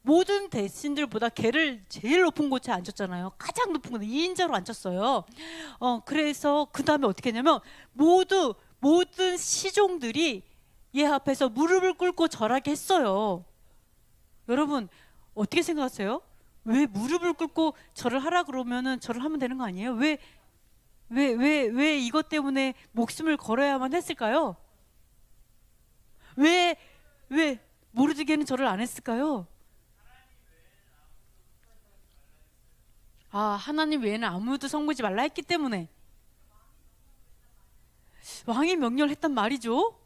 모든 대신들보다 걔를 제일 높은 곳에 앉혔잖아요. 가장 높은 곳에 2인자로 앉혔어요. 그래서 그 다음에 어떻게 했냐면 모든 시종들이 얘 앞에서 무릎을 꿇고 절하게 했어요. 여러분 어떻게 생각하세요? 왜 무릎을 꿇고 절을 하라 그러면은 절을 하면 되는 거 아니에요? 왜 이것 때문에 목숨을 걸어야만 했을까요? 왜 모르드게는 절을 안 했을까요? 하나님 외에는 아무도 성부지 말라 했기 때문에 왕이 명령을 했단 말이죠.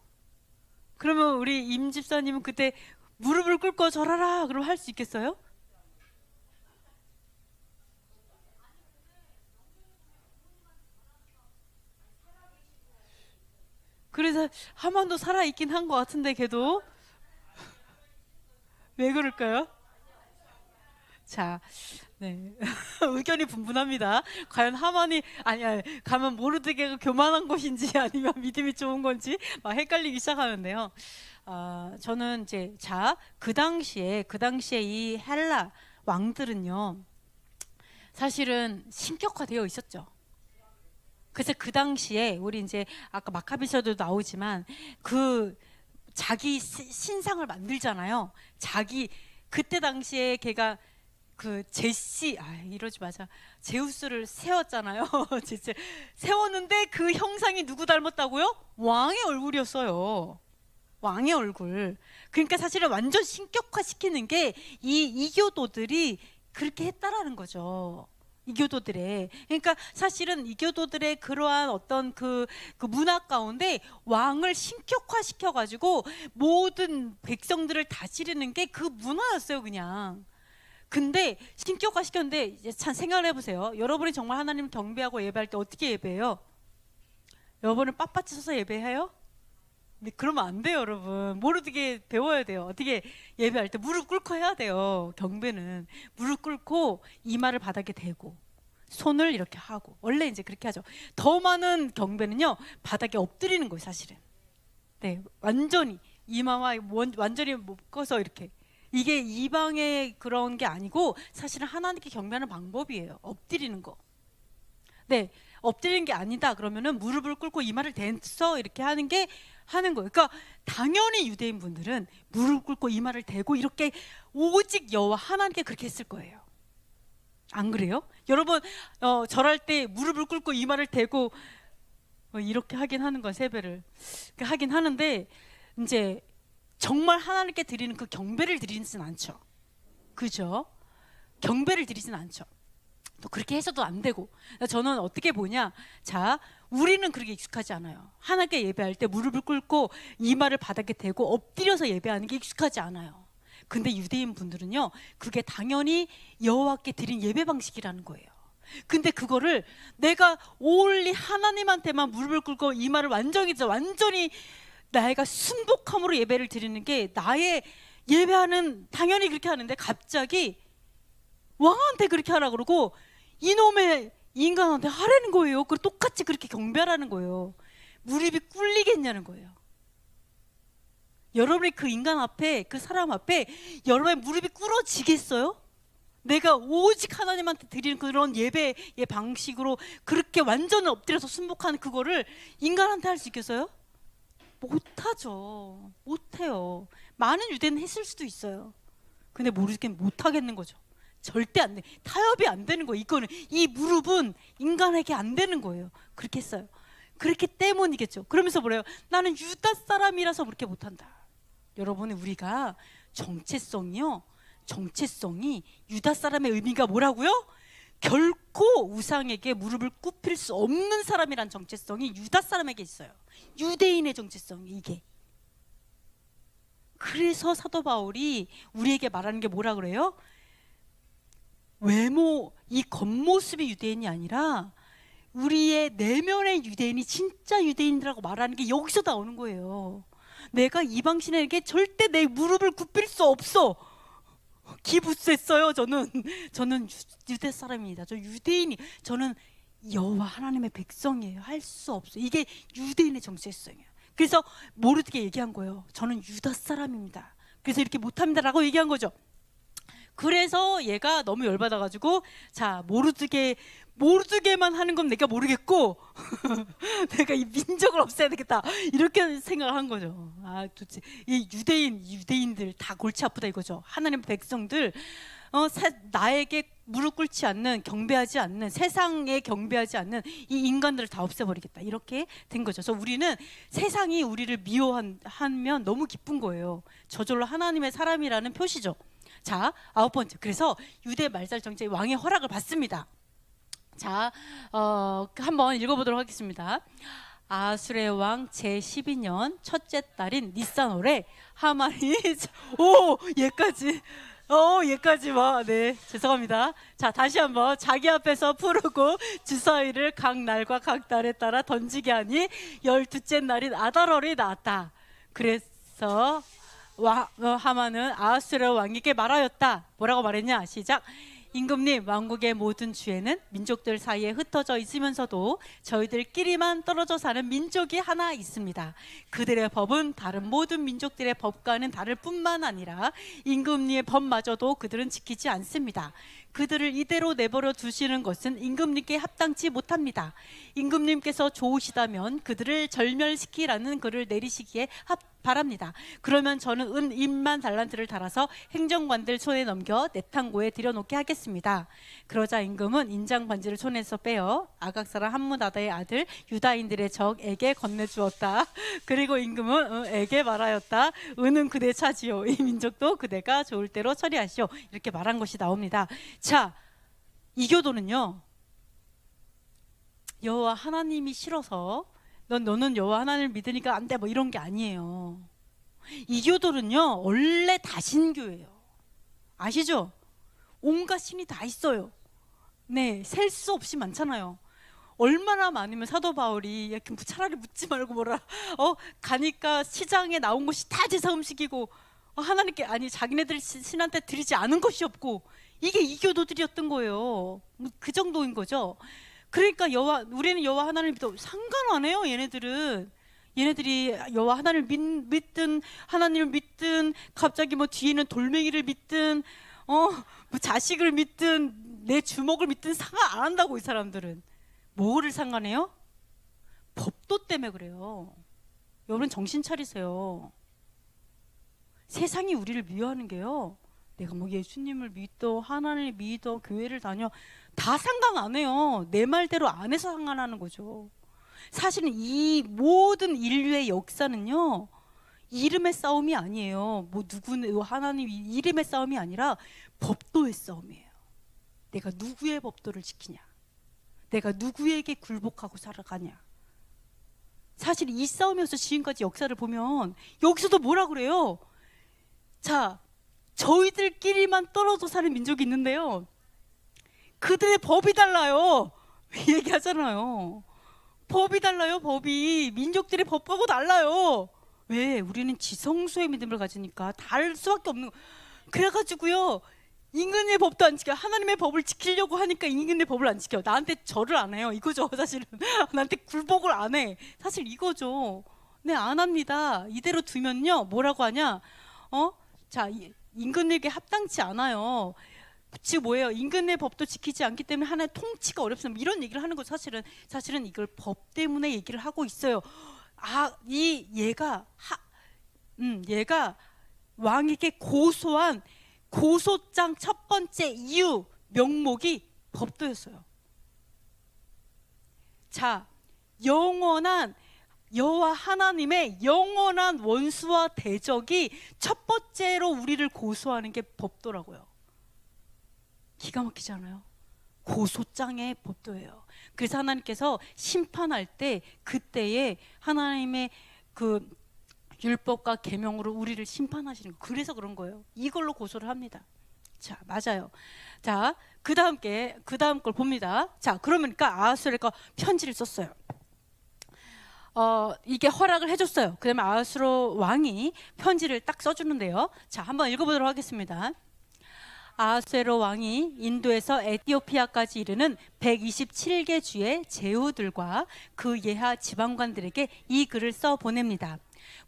그러면 우리 임 집사님은 그때 무릎을 꿇고 절하라 그럼 할 수 있겠어요? 그래서 하만도 살아있긴 한 것 같은데 걔도 왜 그럴까요? 자, 네. 의견이 분분합니다. 과연 하만이 아니야 가면 모르드게가 교만한 것인지 아니면 믿음이 좋은 건지 막 헷갈리기 시작하는데요. 저는 이제 그 당시에 이 헬라 왕들은요 사실은 신격화되어 있었죠. 그래서 그 당시에 우리 이제 아까 마카비서도 나오지만 그 자기 신상을 만들잖아요. 그때 당시에 걔가 그 이러지 마자. 제우스를 세웠잖아요. 세웠는데 그 형상이 누구 닮았다고요? 왕의 얼굴이었어요. 왕의 얼굴. 그러니까 사실은 완전 신격화 시키는 게 이 이교도들이 그렇게 했다라는 거죠. 이교도들의. 그러니까 사실은 이교도들의 그러한 어떤 그 문화 가운데 왕을 신격화 시켜가지고 모든 백성들을 다스리는 게 그 문화였어요, 그냥. 근데 신격화 시켰는데 이제 참 생각을 해보세요. 여러분이 정말 하나님 경배하고 예배할 때 어떻게 예배해요? 여러분은 빳빳이 서서 예배해요? 근데 그러면 안 돼요, 여러분. 모르게 배워야 돼요. 어떻게 예배할 때 무릎 꿇고 해야 돼요. 경배는 무릎 꿇고 이마를 바닥에 대고 손을 이렇게 하고 원래 이제 그렇게 하죠. 더 많은 경배는요 바닥에 엎드리는 거예요, 사실은. 네, 완전히 이마와 완전히 묶어서 이렇게. 이게 이방의 그런 게 아니고 사실은 하나님께 경배하는 방법이에요. 엎드리는 거. 네, 엎드리는 게 아니다 그러면은 무릎을 꿇고 이마를 대서 이렇게 하는 거예요. 그러니까 당연히 유대인 분들은 무릎 꿇고 이마를 대고 이렇게 오직 여호와 하나님께 그렇게 했을 거예요. 안 그래요? 여러분 절할 때 무릎을 꿇고 이마를 대고 이렇게 하긴 하는 건 세배를 하긴 하는데 이제 정말 하나님께 드리는 그 경배를 드리지는 않죠. 그죠? 경배를 드리지는 않죠. 또 그렇게 해서도 안 되고. 저는 어떻게 보냐, 우리는 그렇게 익숙하지 않아요. 하나님께 예배할 때 무릎을 꿇고 이마를 바닥에 대고 엎드려서 예배하는 게 익숙하지 않아요. 근데 유대인 분들은요 그게 당연히 여호와께 드린 예배 방식이라는 거예요. 근데 그거를 내가 올리 하나님한테만 무릎을 꿇고 이마를 완전히 내가 순복함으로 예배를 드리는 게 나의 예배하는, 당연히 그렇게 하는데 갑자기 왕한테 그렇게 하라 그러고 이놈의 인간한테 하라는 거예요. 그걸 똑같이 그렇게 경배하라는 거예요. 무릎이 꿇리겠냐는 거예요. 여러분이 그 인간 앞에, 그 사람 앞에 여러분의 무릎이 꿇어지겠어요? 내가 오직 하나님한테 드리는 그런 예배의 방식으로 그렇게 완전 엎드려서 순복하는 그거를 인간한테 할 수 있겠어요? 못하죠. 못해요. 많은 유대는 했을 수도 있어요. 근데 모르겠는 못하겠는 거죠. 절대 안 돼. 타협이 안 되는 거예요. 이 무릎은 인간에게 안 되는 거예요. 그렇게 했어요. 그렇기 때문이겠죠. 그러면서 뭐래요? 나는 유다 사람이라서 그렇게 못한다. 여러분, 우리가 정체성이 유다 사람의 의미가 뭐라고요? 결코 우상에게 무릎을 꿇힐 수 없는 사람이란 정체성이 유다 사람에게 있어요. 유대인의 정체성이 이게. 그래서 사도 바울이 우리에게 말하는 게 뭐라 그래요? 외모, 이 겉모습의 유대인이 아니라 우리의 내면의 유대인이 진짜 유대인이라고 말하는 게 여기서 나오는 거예요. 내가 이방신에게 절대 내 무릎을 굽힐 수 없어. 기부했어요. 저는 유대 사람입니다. 저 유대인이, 저는 여호와 하나님의 백성이에요. 할 수 없어. 이게 유대인의 정체성이에요. 그래서 모르게 얘기한 거예요. 저는 유다 사람입니다. 그래서 이렇게 못합니다라고 얘기한 거죠. 그래서 얘가 너무 열받아가지고 모르드게만 하는 건 내가 모르겠고 내가 이 민족을 없애야 되겠다 이렇게 생각을 한 거죠. 도대체 이 유대인들 다 골치 아프다 이거죠. 하나님 백성들 나에게 무릎 꿇지 않는, 경배하지 않는, 세상에 경배하지 않는 이 인간들을 다 없애버리겠다 이렇게 된 거죠. 그래서 우리는 세상이 우리를 미워하면 너무 기쁜 거예요. 저절로 하나님의 사람이라는 표시죠. 9번째, 그래서 유대 말살 정책의 왕의 허락을 받습니다. 자, 한번 읽어보도록 하겠습니다. 아수르의 왕 제12년 첫째 달인 니산월에 하만이 오 얘까지 얘까지 와. 네, 죄송합니다. 자, 다시 한번 자기 앞에서 푸르고 주사위를 각 날과 각 달에 따라 던지게 하니 12째 날인 아달월이 나왔다. 그래서 하만은 아수르 왕에게 말하였다. 뭐라고 말했냐? 시작. 임금님, 왕국의 모든 주에는 민족들 사이에 흩어져 있으면서도 저희들끼리만 떨어져 사는 민족이 하나 있습니다. 그들의 법은 다른 모든 민족들의 법과는 다를 뿐만 아니라 임금님의 법마저도 그들은 지키지 않습니다. 그들을 이대로 내버려 두시는 것은 임금님께 합당치 못합니다. 임금님께서 좋으시다면 그들을 절멸시키라는 글을 내리시기에 바랍니다. 그러면 저는 은 1만 달란트를 달아서 행정관들 손에 넘겨 내탕고에 들여놓게 하겠습니다. 그러자 임금은 인장 반지를 손에서 빼어 아각 사람 함므다다의 아들 유다인들의 적에게 건네주었다. 그리고 임금은 에게 말하였다. 은은 그대 차지요. 이 민족도 그대가 좋을 대로 처리하시오. 이렇게 말한 것이 나옵니다. 자, 이교도는요, 여호와 하나님이 싫어서 너는 여호와 하나님을 믿으니까 안 돼, 뭐 이런 게 아니에요. 이교도는요, 원래 다신교예요. 아시죠? 온갖 신이 다 있어요. 네, 셀 수 없이 많잖아요. 얼마나 많으면 사도 바울이 차라리 묻지 말고 뭐라 가니까 시장에 나온 것이 다 제사 음식이고 하나님께 아니 자기네들 신한테 드리지 않은 것이 없고, 이게 이교도들이었던 거예요. 그 정도인 거죠. 그러니까 우리는 여호와 하나님을 믿어 상관 안 해요. 얘네들이 여호와 하나님을 믿든 하나님을 믿든 갑자기 뭐 뒤에는 돌멩이를 믿든 뭐 자식을 믿든 내 주먹을 믿든 상관 안 한다고. 이 사람들은 뭐를 상관해요? 법도 때문에 그래요. 여러분 정신 차리세요. 세상이 우리를 미워하는 게요, 내가 뭐 예수님을 믿어, 하나님을 믿어, 교회를 다녀, 다 상관 안 해요. 내 말대로 안 해서 상관하는 거죠. 사실은 이 모든 인류의 역사는요, 이름의 싸움이 아니에요. 뭐 누구는 하나님 이름의 싸움이 아니라 법도의 싸움이에요. 내가 누구의 법도를 지키냐, 내가 누구에게 굴복하고 살아가냐. 사실 이 싸움에서 지금까지 역사를 보면 여기서도 뭐라 그래요? 자, 저희들끼리만 떨어져 사는 민족이 있는데요, 그들의 법이 달라요. 얘기하잖아요. 법이 달라요. 법이 민족들의 법하고 달라요. 왜? 우리는 지성소의 믿음을 가지니까 다를 수밖에 없는 거. 그래가지고요, 인간의 법도 안 지켜. 하나님의 법을 지키려고 하니까 인간의 법을 안 지켜. 나한테 절을 안 해요. 이거죠. 사실은 나한테 굴복을 안 해. 사실 이거죠. 네, 안 합니다. 이대로 두면요, 뭐라고 하냐? 자, 임금에게 합당치 않아요. 즉 뭐예요? 임금의 법도 지키지 않기 때문에 하나의 통치가 어렵습니다. 이런 얘기를 하는 거. 사실은 이걸 법 때문에 얘기를 하고 있어요. 얘가 왕에게 고소한 고소장 첫 번째 이유 명목이 법도였어요. 자, 영원한 여호와 하나님의 영원한 원수와 대적이 첫 번째로 우리를 고소하는 게 법도라고요. 기가 막히지 않아요? 고소장의 법도예요. 그래서 하나님께서 심판할 때 그때에 하나님의 그 율법과 계명으로 우리를 심판하시는 거. 그래서 그런 거예요. 이걸로 고소를 합니다. 자, 맞아요. 자, 그 다음 걸 봅니다. 자, 그러니까 아하수에가 편지를 썼어요. 이게 허락을 해줬어요. 그 다음에 아하수로 왕이 편지를 딱 써주는데요. 자, 한번 읽어보도록 하겠습니다. 아하수에로 왕이 인도에서 에티오피아까지 이르는 127개 주의 제후들과 그 예하 지방관들에게 이 글을 써 보냅니다.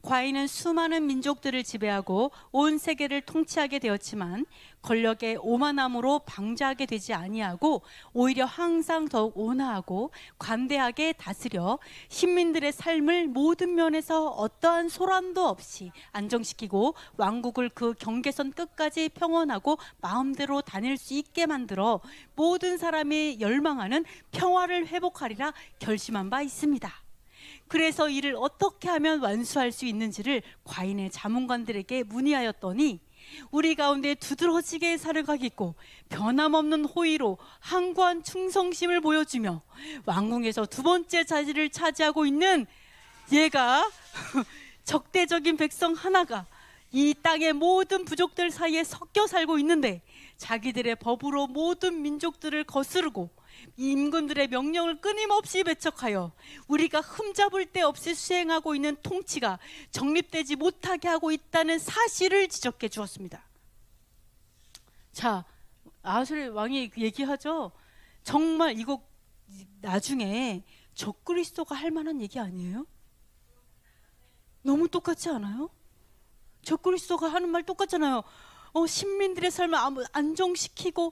과인은 수많은 민족들을 지배하고 온 세계를 통치하게 되었지만 권력의 오만함으로 방자하게 되지 아니하고 오히려 항상 더욱 온화하고 관대하게 다스려 신민들의 삶을 모든 면에서 어떠한 소란도 없이 안정시키고 왕국을 그 경계선 끝까지 평온하고 마음대로 다닐 수 있게 만들어 모든 사람이 열망하는 평화를 회복하리라 결심한 바 있습니다. 그래서 이를 어떻게 하면 완수할 수 있는지를 과인의 자문관들에게 문의하였더니 우리 가운데 두드러지게 살아가겠고 변함없는 호의로 항구한 충성심을 보여주며 왕궁에서 두 번째 자리를 차지하고 있는 얘가 적대적인 백성 하나가 이 땅의 모든 부족들 사이에 섞여 살고 있는데 자기들의 법으로 모든 민족들을 거스르고 임금들의 명령을 끊임없이 배척하여 우리가 흠잡을 데 없이 수행하고 있는 통치가 정립되지 못하게 하고 있다는 사실을 지적해 주었습니다. 자, 아하수에르 왕이 얘기하죠. 정말 이거 나중에 적그리스도가 할 만한 얘기 아니에요? 너무 똑같지 않아요? 적그리스도가 하는 말 똑같잖아요. 시민들의 삶을 안정시키고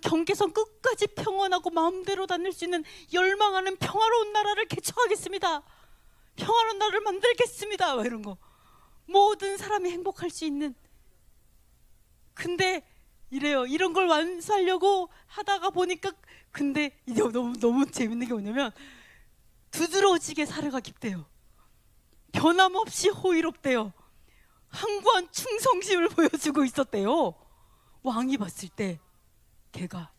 경계선 끝까지 평안하고 마음대로 다닐 수 있는 열망하는 평화로운 나라를 개척하겠습니다. 평화로운 나라를 만들겠습니다. 막 이런 거. 모든 사람이 행복할 수 있는. 근데 이래요. 이런 걸 완수하려고 하다가 보니까 근데 이게 너무 재밌는 게 뭐냐면 두드러지게 살아가겠대요. 변함없이 호의롭대요. 항구한 충성심을 보여주고 있었대요. 왕이 봤을 때 걔가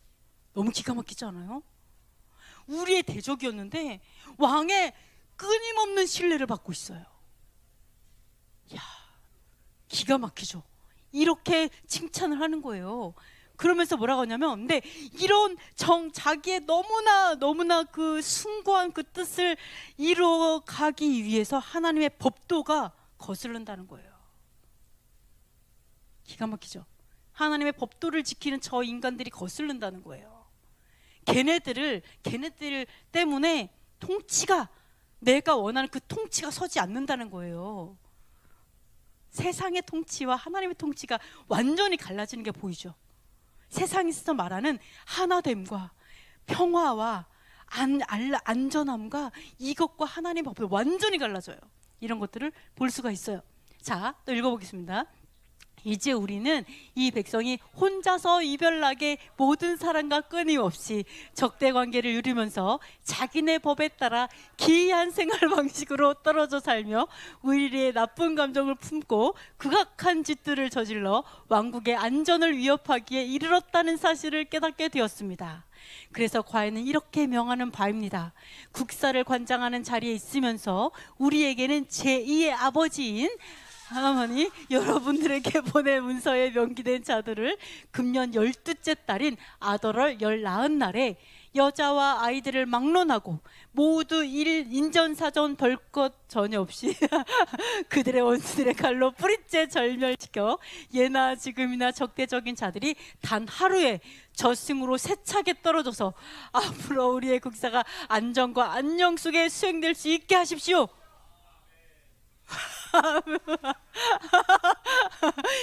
너무 기가 막히지 않아요? 우리의 대적이었는데 왕의 끊임없는 신뢰를 받고 있어요. 야, 기가 막히죠. 이렇게 칭찬을 하는 거예요. 그러면서 뭐라고 하냐면, 근데 이런 자기의 너무나 그 숭고한 그 뜻을 이루어가기 위해서 하나님의 법도가 거슬른다는 거예요. 기가 막히죠. 하나님의 법도를 지키는 저 인간들이 거슬른다는 거예요. 걔네들 때문에 통치가, 내가 원하는 그 통치가 서지 않는다는 거예요. 세상의 통치와 하나님의 통치가 완전히 갈라지는 게 보이죠. 세상에서 말하는 하나됨과 평화와 안전함과 이것과 하나님의 법도 완전히 갈라져요. 이런 것들을 볼 수가 있어요. 자, 또 읽어보겠습니다. 이제 우리는 이 백성이 혼자서 이별나게 모든 사람과 끊임없이 적대 관계를 이루면서 자기네 법에 따라 기이한 생활 방식으로 떨어져 살며 우리의 나쁜 감정을 품고 극악한 짓들을 저질러 왕국의 안전을 위협하기에 이르렀다는 사실을 깨닫게 되었습니다. 그래서 과인은 이렇게 명하는 바입니다. 국사를 관장하는 자리에 있으면서 우리에게는 제2의 아버지인 하나님이 여러분들에게 보낸 문서에 명기된 자들을 금년 12째 달인 아더럴 19날에 여자와 아이들을 막론하고 모두 인전사전 별 것 전혀 없이 그들의 원수들의 칼로 뿌리째 절멸시켜 예나 지금이나 적대적인 자들이 단 하루에 저승으로 세차게 떨어져서 앞으로 우리의 국사가 안정과 안녕 속에 수행될 수 있게 하십시오.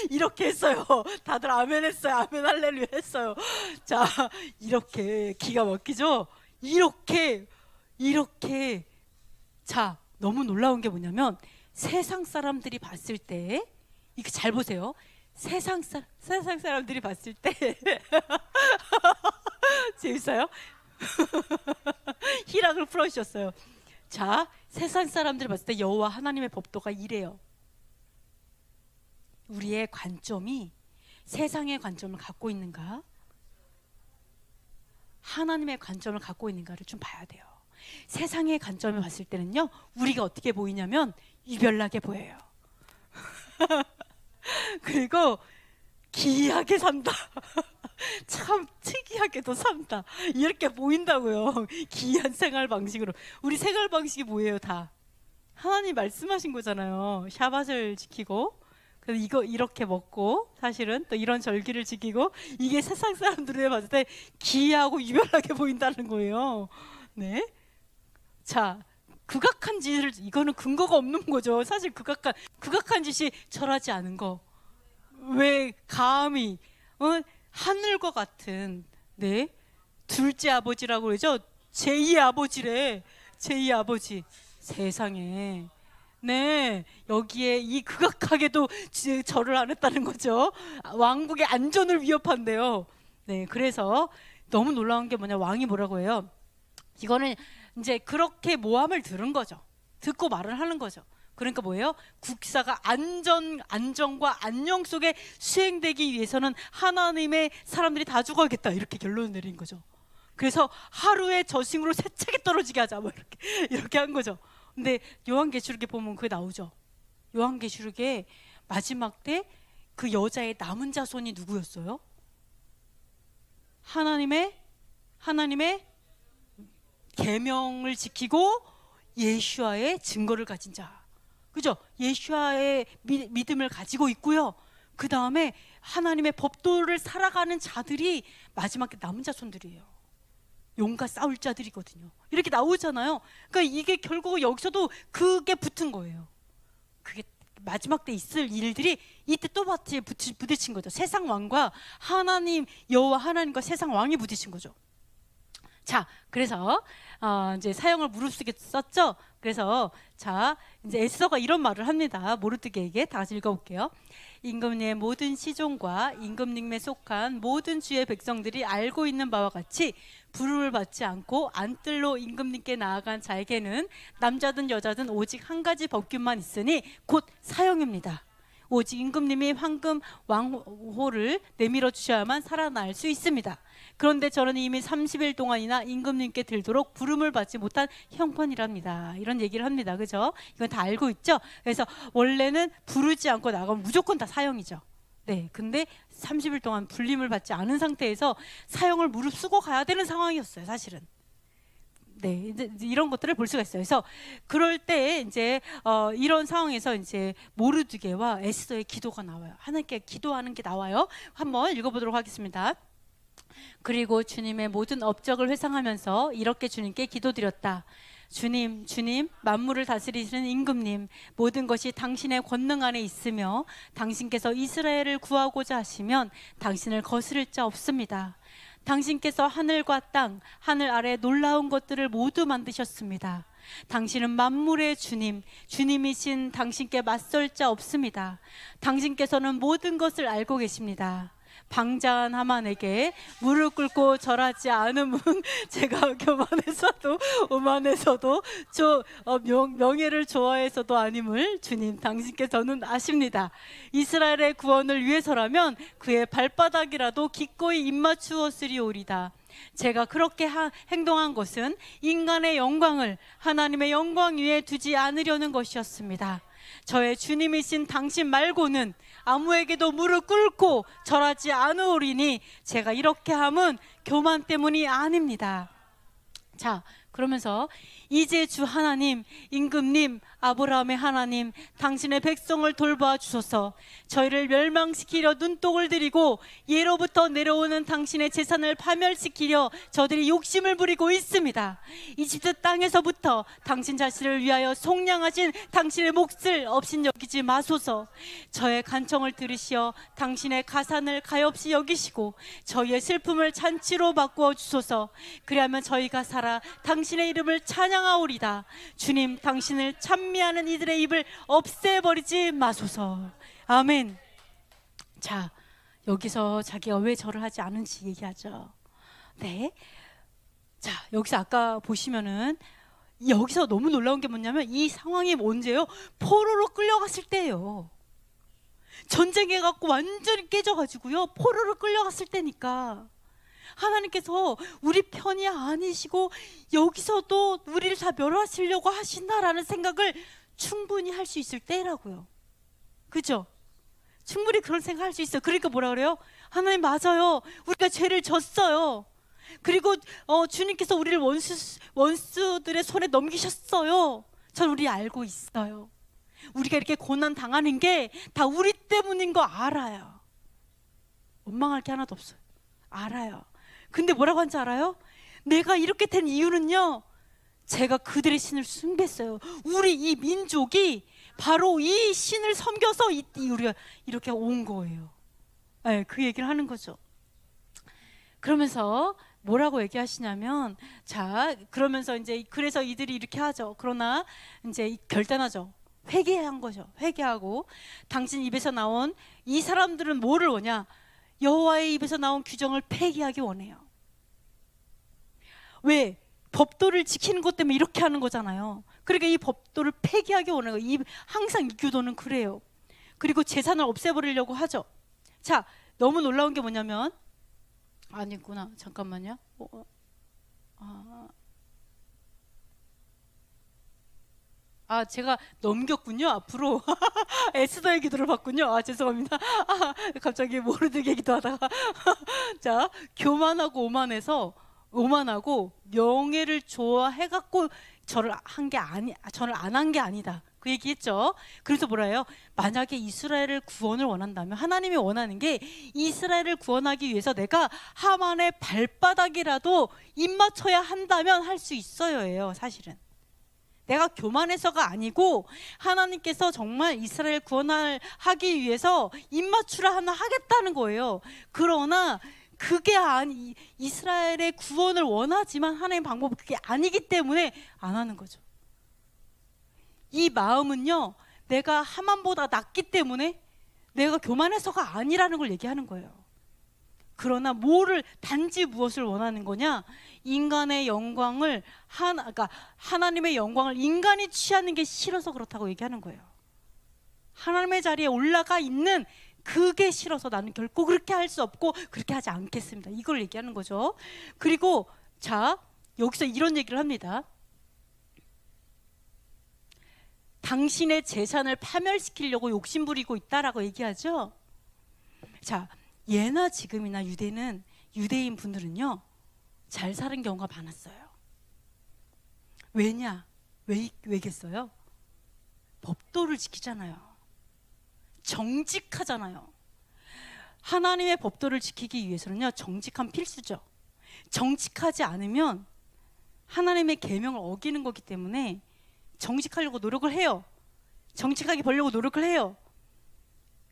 이렇게 했어요. 다들 아멘 했어요. 아멘 할렐루야 했어요. 자, 이렇게 기가 막히죠. 이렇게 자, 너무 놀라운 게 뭐냐면 세상 사람들이 봤을 때 이거 잘 보세요. 세상 사람들이 봤을 때 재밌어요? 희락을 풀어주셨어요. 자, 세상 사람들이 봤을 때 여호와 하나님의 법도가 이래요. 우리의 관점이 세상의 관점을 갖고 있는가, 하나님의 관점을 갖고 있는가를 좀 봐야 돼요. 세상의 관점을 봤을 때는요, 우리가 어떻게 보이냐면 유별나게 보여요. 그리고 기이하게 산다. 참 특이하게도 산다. 이렇게 보인다고요. 기이한 생활 방식으로. 우리 생활 방식이 뭐예요? 다 하나님 말씀하신 거잖아요. 샤밧을 지키고, 그래서 이거 이렇게 먹고, 사실은 또 이런 절기를 지키고, 이게 세상 사람들에 봤을 때 기이하고 유별나게 보인다는 거예요. 네. 자, 극악한 짓을, 이거는 근거가 없는 거죠. 사실 극악한 짓이 절하지 않은 거. 왜 감히 하늘과 같은, 네, 둘째 아버지라고 그러죠. 제2의 아버지래. 제2의 아버지. 세상에, 네, 여기에 이 극악하게도 절을 안 했다는 거죠. 왕국의 안전을 위협한대요. 네, 그래서 너무 놀라운 게 뭐냐, 왕이 뭐라고 해요? 이거는 이제 그렇게 모함을 들은 거죠. 듣고 말을 하는 거죠. 그러니까 뭐예요? 국사가 안정과 안녕 속에 수행되기 위해서는 하나님의 사람들이 다 죽어야겠다, 이렇게 결론을 내린 거죠. 그래서 하루에 저승으로 세차게 떨어지게 하자, 뭐 이렇게 한 거죠. 근데 요한계시록에 보면 그게 나오죠. 요한계시록에 마지막 때 그 여자의 남은 자손이 누구였어요? 하나님의 계명을 지키고 예수와의 증거를 가진 자, 그죠? 예수와의 믿음을 가지고 있고요. 그 다음에 하나님의 법도를 살아가는 자들이 마지막에 남은 자손들이에요. 용과 싸울 자들이거든요. 이렇게 나오잖아요. 그러니까 이게 결국 여기서도 그게 붙은 거예요. 그게 마지막 때 있을 일들이 이때 또 부딪힌 거죠. 세상 왕과 하나님, 여호와 하나님과 세상 왕이 부딪힌 거죠. 자, 그래서 이제 사형을 무릅쓰겠었죠. 그래서 자, 이제 에스더가 이런 말을 합니다. 모르드게에게. 다 같이 읽어볼게요. 임금님의 모든 시종과 임금님에 속한 모든 주의 백성들이 알고 있는 바와 같이 부름을 받지 않고 안뜰로 임금님께 나아간 자에게는 남자든 여자든 오직 한 가지 법규만 있으니 곧 사형입니다. 오직 임금님이 황금 왕호를 내밀어 주셔야만 살아날 수 있습니다. 그런데 저는 이미 30일 동안이나 임금님께 들도록 부름을 받지 못한 형편이랍니다. 이런 얘기를 합니다. 그죠? 이건 다 알고 있죠? 그래서 원래는 부르지 않고 나가면 무조건 다 사형이죠. 네, 근데 30일 동안 불림을 받지 않은 상태에서 사형을 무릅쓰고 가야 되는 상황이었어요, 사실은. 네, 이제 이런 것들을 볼 수가 있어요. 그래서 그럴 때 이제 이런 상황에서 이제 모르드게와 에스더의 기도가 나와요. 하나님께 기도하는 게 나와요. 한번 읽어보도록 하겠습니다. 그리고 주님의 모든 업적을 회상하면서 이렇게 주님께 기도드렸다. 주님, 만물을 다스리시는 임금님, 모든 것이 당신의 권능 안에 있으며 당신께서 이스라엘을 구하고자 하시면 당신을 거스를 자 없습니다. 당신께서 하늘과 땅, 하늘 아래 놀라운 것들을 모두 만드셨습니다. 당신은 만물의 주님, 주님이신 당신께 맞설 자 없습니다. 당신께서는 모든 것을 알고 계십니다. 방자한 하만에게 무릎 꿇고 절하지 않음은 제가 교만해서도 오만해서도 명예를 좋아해서도 아님을 주님 당신께서는 아십니다. 이스라엘의 구원을 위해서라면 그의 발바닥이라도 기꺼이 입맞추었으리오리다. 제가 그렇게 행동한 것은 인간의 영광을 하나님의 영광 위에 두지 않으려는 것이었습니다. 저의 주님이신 당신 말고는 아무에게도 무릎 꿇고 절하지 않으오리니 제가 이렇게 함은 교만 때문이 아닙니다. 자, 그러면서 이제 주 하나님, 임금님, 아브라함의 하나님, 당신의 백성을 돌봐 주소서. 저희를 멸망시키려 눈독을 들이고 예로부터 내려오는 당신의 재산을 파멸시키려 저들이 욕심을 부리고 있습니다. 이집트 땅에서부터 당신 자신을 위하여 속량하신 당신의 몫을 업신여기지 마소서. 저의 간청을 들으시어 당신의 가산을 가엾이 여기시고 저희의 슬픔을 잔치로 바꾸어 주소서. 그리하면 저희가 살아 당신의 이름을 찬양하오리다. 주님, 당신을 찬미하는 이들의 입을 없애버리지 마소서. 아멘. 자, 여기서 자기가 왜 절을 하지 않은지 얘기하죠. 네. 자, 여기서 아까 보시면은 여기서 너무 놀라운 게 뭐냐면 이 상황이 언제요? 포로로 끌려갔을 때예요. 전쟁해갖고 완전히 깨져가지고요, 포로로 끌려갔을 때니까 하나님께서 우리 편이 아니시고 여기서도 우리를 다 멸하시려고 하신다라는 생각을 충분히 할 수 있을 때라고요. 그죠? 충분히 그런 생각할 수 있어요. 그러니까 뭐라 그래요? 하나님 맞아요. 우리가 죄를 졌어요. 그리고 주님께서 우리를 원수들의 손에 넘기셨어요. 전 우리 알고 있어요. 우리가 이렇게 고난 당하는 게 다 우리 때문인 거 알아요. 원망할 게 하나도 없어요. 알아요. 근데 뭐라고 한지 알아요? 내가 이렇게 된 이유는요, 제가 그들의 신을 숭배했어요. 우리 이 민족이 바로 이 신을 섬겨서 우리가 이렇게 온 거예요. 네, 그 얘기를 하는 거죠. 그러면서 뭐라고 얘기하시냐면, 자, 그러면서 이제 그래서 이들이 이렇게 하죠. 그러나 이제 결단하죠. 회개한 거죠. 회개하고 당신 입에서 나온 이 사람들은 뭐를 원하냐? 여호와의 입에서 나온 규정을 폐기하기 원해요. 왜? 법도를 지키는 것 때문에 이렇게 하는 거잖아요. 그러니까 이 법도를 폐기하기 원하는 거예요. 항상 이 교도는 그래요. 그리고 재산을 없애버리려고 하죠. 자, 너무 놀라운 게 뭐냐면, 아니구나, 잠깐만요. 제가 넘겼군요. 앞으로 에스더의 기도를 봤군요. 죄송합니다. 갑자기 모르게 기도하다가 자, 교만하고 오만하고 명예를 좋아해갖고 저를 안 한 게 아니다. 그 얘기했죠. 그래서 뭐라 해요? 만약에 이스라엘을 구원을 원한다면, 하나님이 원하는 게 이스라엘을 구원하기 위해서 내가 하만의 발바닥이라도 입맞춰야 한다면 할 수 있어요예요. 사실은 내가 교만해서가 아니고 하나님께서 정말 이스라엘 구원을 하기 위해서 입맞추라 하겠다는 거예요. 그러나 그게 이스라엘의 구원을 원하지만 하나님의 방법은 그게 아니기 때문에 안 하는 거죠. 이 마음은요, 내가 하만보다 낫기 때문에 내가 교만해서가 아니라는 걸 얘기하는 거예요. 그러나 단지 무엇을 원하는 거냐? 인간의 영광을 그러니까 하나님의 영광을 인간이 취하는 게 싫어서 그렇다고 얘기하는 거예요. 하나님의 자리에 올라가 있는 그게 싫어서 나는 결코 그렇게 할 수 없고 그렇게 하지 않겠습니다. 이걸 얘기하는 거죠. 그리고 자, 여기서 이런 얘기를 합니다. 당신의 재산을 파멸시키려고 욕심부리고 있다라고 얘기하죠. 자, 예나 지금이나 유대인 분들은요, 잘 사는 경우가 많았어요. 왜겠어요? 법도를 지키잖아요. 정직하잖아요. 하나님의 법도를 지키기 위해서는요, 정직한 필수죠. 정직하지 않으면 하나님의 계명을 어기는 거기 때문에 정직하려고 노력을 해요. 정직하게 벌려고 노력을 해요.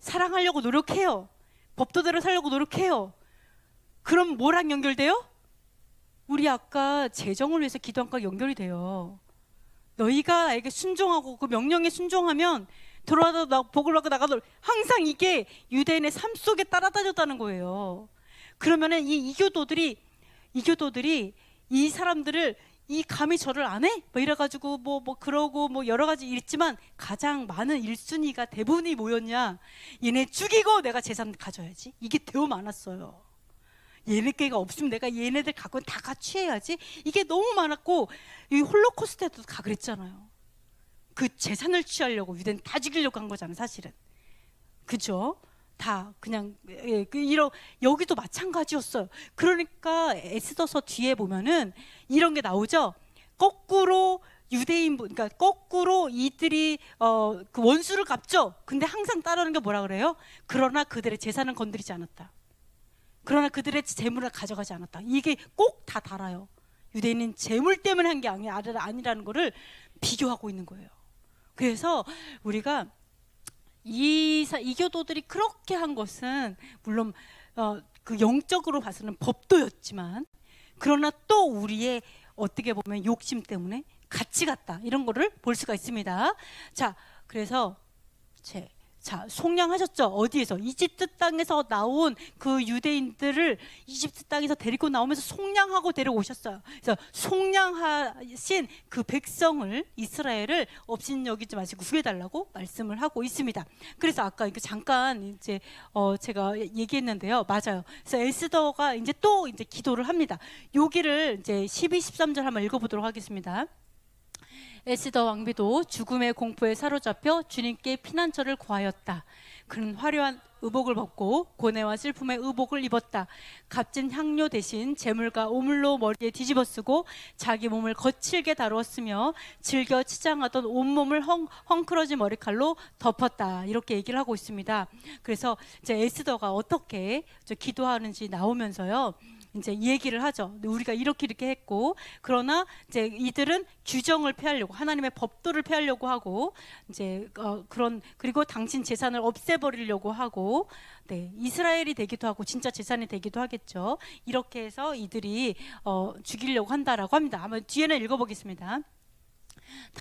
사랑하려고 노력해요. 법도대로 살려고 노력해요. 그럼 뭐랑 연결돼요? 우리 아까 재정을 위해서 기도한 거랑 연결이 돼요. 너희가 나에게 순종하고 그 명령에 순종하면 들어와도 복을 받고 나가도, 항상 이게 유대인의 삶 속에 따라다녔다는 거예요. 그러면은 이 이교도들이 이 사람들을 감히 저를 안 해? 이래가지고 그러고 여러 가지 있지만 가장 많은 1순위가 대부분이 뭐였냐? 얘네 죽이고 내가 재산 가져야지. 이게 되게 많았어요. 얘네가 없으면 내가 얘네들 갖고 다 같이 해야지. 이게 너무 많았고, 이 홀로코스트 때도 다 그랬잖아요. 그 재산을 취하려고 유대는 다 죽이려고 한 거잖아요, 사실은. 그죠? 다 그냥 여기도 마찬가지였어요. 그러니까 에스더서 뒤에 보면은 이런 게 나오죠. 거꾸로 그러니까 거꾸로 이들이 그 원수를 갚죠. 근데 항상 따르는 게 뭐라 그래요? 그러나 그들의 재산은 건드리지 않았다. 그러나 그들의 재물을 가져가지 않았다. 이게 꼭 다 달아요. 유대인은 재물 때문에 한 게 아니라는 거를 비교하고 있는 거예요. 그래서 우리가 이교도들이 그렇게 한 것은 물론 그 영적으로 봐서는 법도였지만, 그러나 또 우리의 어떻게 보면 욕심 때문에 같이 갔다, 이런 거를 볼 수가 있습니다. 자, 그래서 속량하셨죠. 어디에서? 이집트 땅에서 나온 그 유대인들을 이집트 땅에서 데리고 나오면서 속량하고 데려오셨어요. 그래서 속량하신 그 백성을, 이스라엘을 업신여기지 마시고 구해달라고 말씀을 하고 있습니다. 그래서 아까 잠깐 제가 얘기했는데요. 맞아요. 그래서 에스더가 또 기도를 합니다. 여기를 12, 13절 한번 읽어보도록 하겠습니다. 에스더 왕비도 죽음의 공포에 사로잡혀 주님께 피난처를 구하였다. 그는 화려한 의복을 벗고 고뇌와 슬픔의 의복을 입었다. 값진 향료 대신 재물과 오물로 머리에 뒤집어 쓰고 자기 몸을 거칠게 다루었으며 즐겨 치장하던 온몸을 헝클어진 머리칼로 덮었다. 이렇게 얘기를 하고 있습니다. 그래서 에스더가 어떻게 기도하는지 나오면서요, 이 얘기를 하죠. 우리가 이렇게 했고, 그러나 이들은 규정을 폐하려고, 하나님의 법도를 폐하려고 하고, 그리고 당신 재산을 없애버리려고 하고, 이스라엘이 되기도 하고 진짜 재산이 되기도 하겠죠. 이렇게 해서 이들이 죽이려고 한다라고 합니다. 한번 뒤에는 읽어보겠습니다.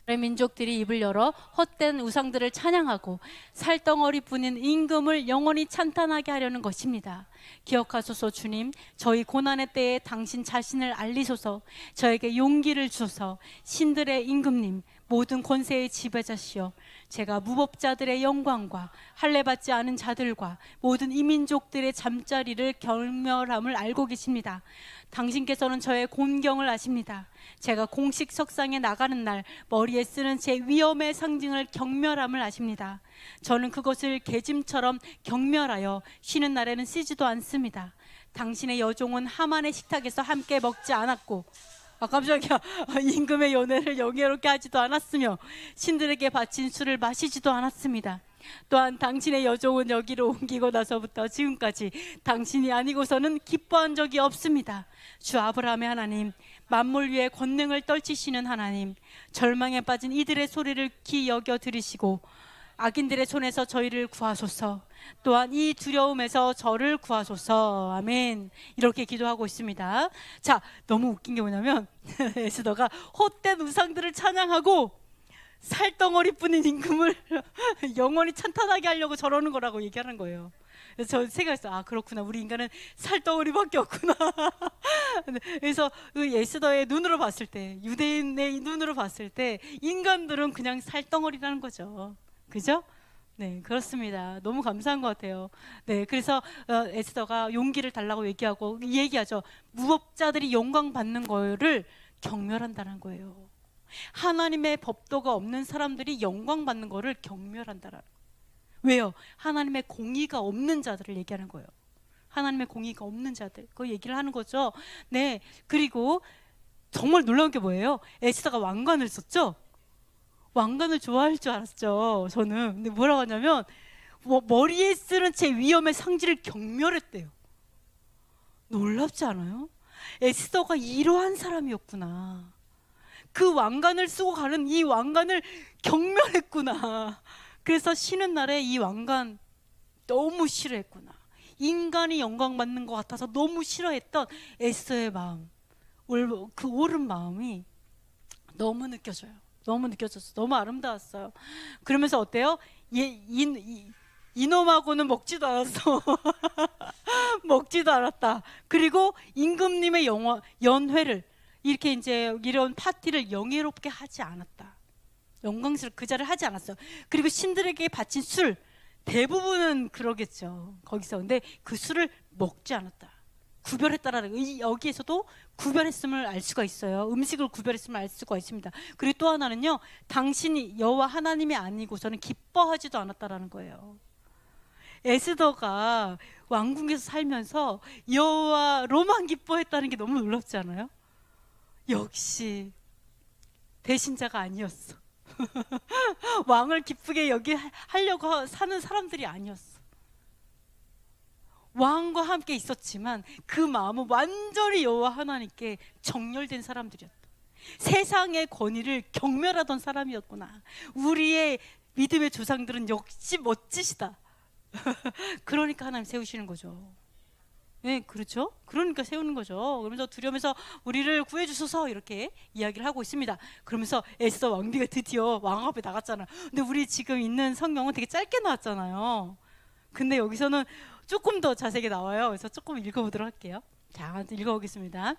다른 민족들이 입을 열어 헛된 우상들을 찬양하고 살덩어리뿐인 임금을 영원히 찬탄하게 하려는 것입니다. 기억하소서. 주님, 저희 고난의 때에 당신 자신을 알리소서. 저에게 용기를 주소서. 신들의 임금님, 모든 권세의 지배자시여, 제가 무법자들의 영광과 할례받지 않은 자들과 모든 이민족들의 잠자리를 경멸함을 알고 계십니다. 당신께서는 저의 곤경을 아십니다. 제가 공식 석상에 나가는 날 머리에 쓰는 제 위엄의 상징을 경멸함을 아십니다. 저는 그것을 계짐처럼 경멸하여 쉬는 날에는 쓰지도 않습니다. 당신의 여종은 하만의 식탁에서 함께 먹지 않았고, 깜짝이야, 임금의 연회를 영예롭게 하지도 않았으며 신들에게 바친 술을 마시지도 않았습니다. 또한 당신의 여종은 여기로 옮기고 나서부터 지금까지 당신이 아니고서는 기뻐한 적이 없습니다. 주 아브라함의 하나님, 만물 위에 권능을 떨치시는 하나님, 절망에 빠진 이들의 소리를 귀 여겨 들으시고 악인들의 손에서 저희를 구하소서. 또한 이 두려움에서 저를 구하소서. 아멘. 이렇게 기도하고 있습니다. 자, 너무 웃긴 게 뭐냐면 에스더가 헛된 우상들을 찬양하고 살덩어리뿐인 임금을 영원히 찬탄하게 하려고 저러는 거라고 얘기하는 거예요. 그래서 저 생각했어요. 아, 그렇구나. 우리 인간은 살덩어리밖에 없구나. 그래서 그 에스더의 눈으로 봤을 때, 유대인의 눈으로 봤을 때 인간들은 그냥 살덩어리라는 거죠. 그죠? 네, 그렇습니다. 너무 감사한 것 같아요. 네, 그래서 에스더가 용기를 달라고 얘기하죠. 무법자들이 영광 받는 거를 경멸한다는 거예요. 하나님의 법도가 없는 사람들이 영광 받는 거를 경멸한다라는 거예요. 왜요? 하나님의 공의가 없는 자들을 얘기하는 거예요. 하나님의 공의가 없는 자들, 그 얘기를 하는 거죠. 네, 그리고 정말 놀라운 게 뭐예요? 에스더가 왕관을 썼죠. 왕관을 좋아할 줄 알았죠, 저는. 근데 뭐라고 하냐면 머리에 쓰는 제 위엄의 상징을 경멸했대요. 놀랍지 않아요? 에스더가 이러한 사람이었구나. 그 왕관을 쓰고 가는 이 왕관을 경멸했구나. 그래서 쉬는 날에 이 왕관 너무 싫어했구나. 인간이 영광 받는 것 같아서 너무 싫어했던 에스더의 마음, 그 옳은 마음이 너무 느껴져요. 너무 느껴졌어. 너무 아름다웠어요. 그러면서 어때요? 이놈하고는 먹지도 않았어. 먹지도 않았다. 그리고 임금님의 연회를 이렇게 이제 이런 파티를 영예롭게 하지 않았다. 영광스럽게 그 자리를 하지 않았어요. 그리고 신들에게 바친 술, 대부분은 그러겠죠, 거기서. 근데 그 술을 먹지 않았다. 구별했다라는 거. 여기에서도 구별했음을 알 수가 있어요. 음식을 구별했음을 알 수가 있습니다. 그리고 또 하나는요, 당신이 여호와 하나님이 아니고서는 기뻐하지도 않았다라는 거예요. 에스더가 왕궁에서 살면서 여호와로만 기뻐했다는 게 너무 놀랍지 않아요? 역시 배신자가 아니었어. 왕을 기쁘게 하려고 사는 사람들이 아니었어. 왕과 함께 있었지만 그 마음은 완전히 여호와 하나님께 정렬된 사람들이었다. 세상의 권위를 경멸하던 사람이었구나. 우리의 믿음의 조상들은 역시 멋지시다. 그러니까 하나님 세우시는 거죠. 네, 그렇죠? 그러니까 세우는 거죠. 그러면서 두려움에서 우리를 구해주소서 이렇게 이야기를 하고 있습니다. 그러면서 에스더 왕비가 드디어 왕 앞에 나갔잖아요. 근데 우리 지금 있는 성경은 되게 짧게 나왔잖아요. 근데 여기서는 조금 더 자세하게 나와요. 그래서 조금 읽어보도록 할게요. 자, 읽어보겠습니다.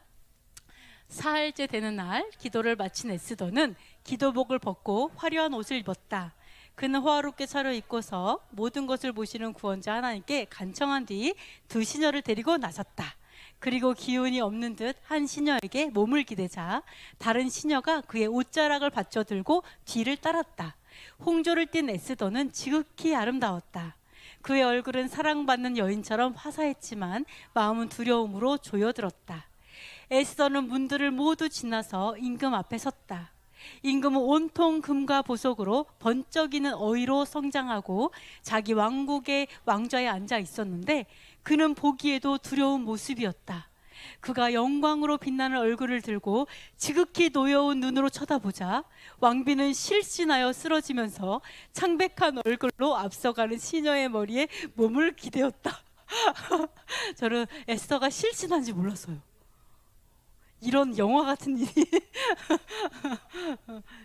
사흘째 되는 날 기도를 마친 에스더는 기도복을 벗고 화려한 옷을 입었다. 그는 호화롭게 차려입고서 모든 것을 보시는 구원자 하나님께 간청한 뒤 두 시녀를 데리고 나섰다. 그리고 기운이 없는 듯 한 시녀에게 몸을 기대자 다른 시녀가 그의 옷자락을 받쳐 들고 뒤를 따랐다. 홍조를 띤 에스더는 지극히 아름다웠다. 그의 얼굴은 사랑받는 여인처럼 화사했지만 마음은 두려움으로 조여들었다. 에스더는 문들을 모두 지나서 임금 앞에 섰다. 임금은 온통 금과 보석으로 번쩍이는 어이로 성장하고 자기 왕국의 왕좌에 앉아 있었는데 그는 보기에도 두려운 모습이었다. 그가 영광으로 빛나는 얼굴을 들고 지극히 노여운 눈으로 쳐다보자 왕비는 실신하여 쓰러지면서 창백한 얼굴로 앞서가는 시녀의 머리에 몸을 기대었다. 저는 에스더가 실신한지 몰랐어요. 이런 영화 같은 일이.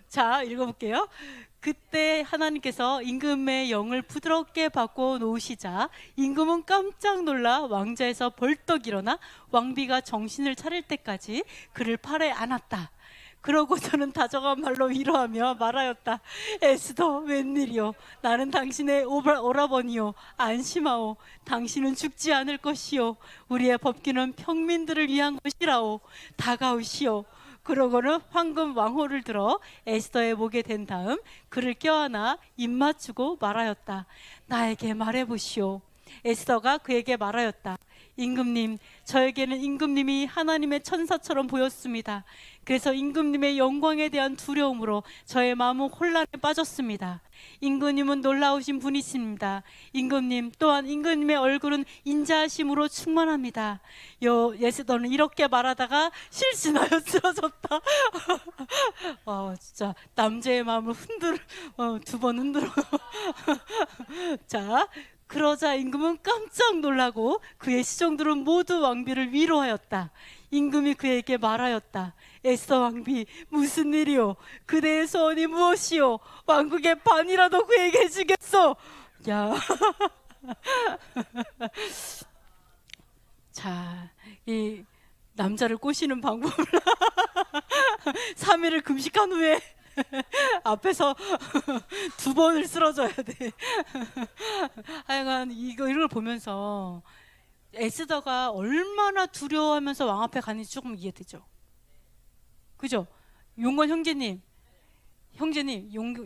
자, 읽어볼게요. 그때 하나님께서 임금의 영을 부드럽게 바꿔 놓으시자 임금은 깜짝 놀라 왕자에서 벌떡 일어나 왕비가 정신을 차릴 때까지 그를 팔에 안았다. 그러고서는 다정한 말로 위로하며 말하였다. 에스더, 웬일이요? 나는 당신의 오라버니요. 안심하오. 당신은 죽지 않을 것이요. 우리의 법규는 평민들을 위한 것이라오. 다가오시오. 그러고는 황금 왕호를 들어 에스더의 목에 댄 다음 그를 껴안아 입 맞추고 말하였다. 나에게 말해보시오. 에스더가 그에게 말하였다. 임금님, 저에게는 임금님이 하나님의 천사처럼 보였습니다. 그래서 임금님의 영광에 대한 두려움으로 저의 마음은 혼란에 빠졌습니다. 임금님은 놀라우신 분이십니다. 임금님 또한 임금님의 얼굴은 인자하심으로 충만합니다. 에스더는 이렇게 말하다가 실신하여 쓰러졌다. 진짜 남자의 마음을 두 번 흔들어. 자, 그러자 임금은 깜짝 놀라고 그의 시종들은 모두 왕비를 위로하였다. 임금이 그에게 말하였다. 에스더 왕비, 무슨 일이오? 그대의 소원이 무엇이오? 왕국의 반이라도 그에게 주겠소. 야, 자, 이 남자를 꼬시는 방법을 3일을 금식한 후에 앞에서 2번을 쓰러져야 돼. 하여간 이런 걸 보면서 에스더가 얼마나 두려워하면서 왕 앞에 가는지 조금 이해되죠. 그죠? 용건 형제님,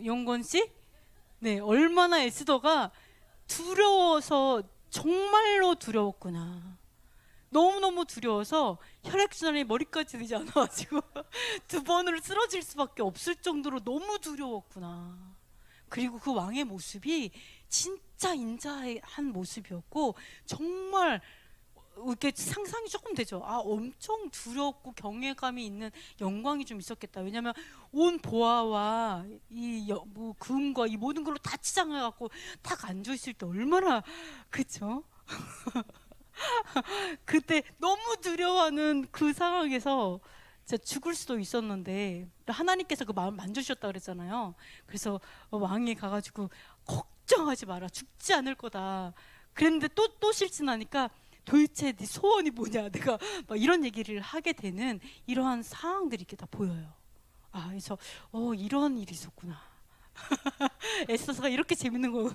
용건 씨, 네, 얼마나 에스더가 두려워서 정말로 두려웠구나. 너무너무 두려워서 혈액순환이 머리까지 되지 않아가지고 2번으로 쓰러질 수밖에 없을 정도로 너무 두려웠구나. 그리고 그 왕의 모습이 진짜 인자한 모습이었고 정말 이렇게 상상이 조금 되죠. 엄청 두렵고 경외감이 있는 영광이 좀 있었겠다. 왜냐하면 온 보화와 금과 이 모든 걸로 다 치장해갖고 딱 앉아 있을 때 얼마나, 그쵸? 그때 너무 두려워하는 그 상황에서 진짜 죽을 수도 있었는데 하나님께서 그 마음 만져주셨다 그랬잖아요. 그래서 왕이 가가지고 걱정하지 마라, 죽지 않을 거다. 그랬는데 또 실신하니까 도대체 네 소원이 뭐냐, 내가 막 이런 얘기를 하게 되는 이러한 상황들이 이렇게 다 보여요. 그래서 이런 일이 있었구나. 에스더가 이렇게 재밌는 거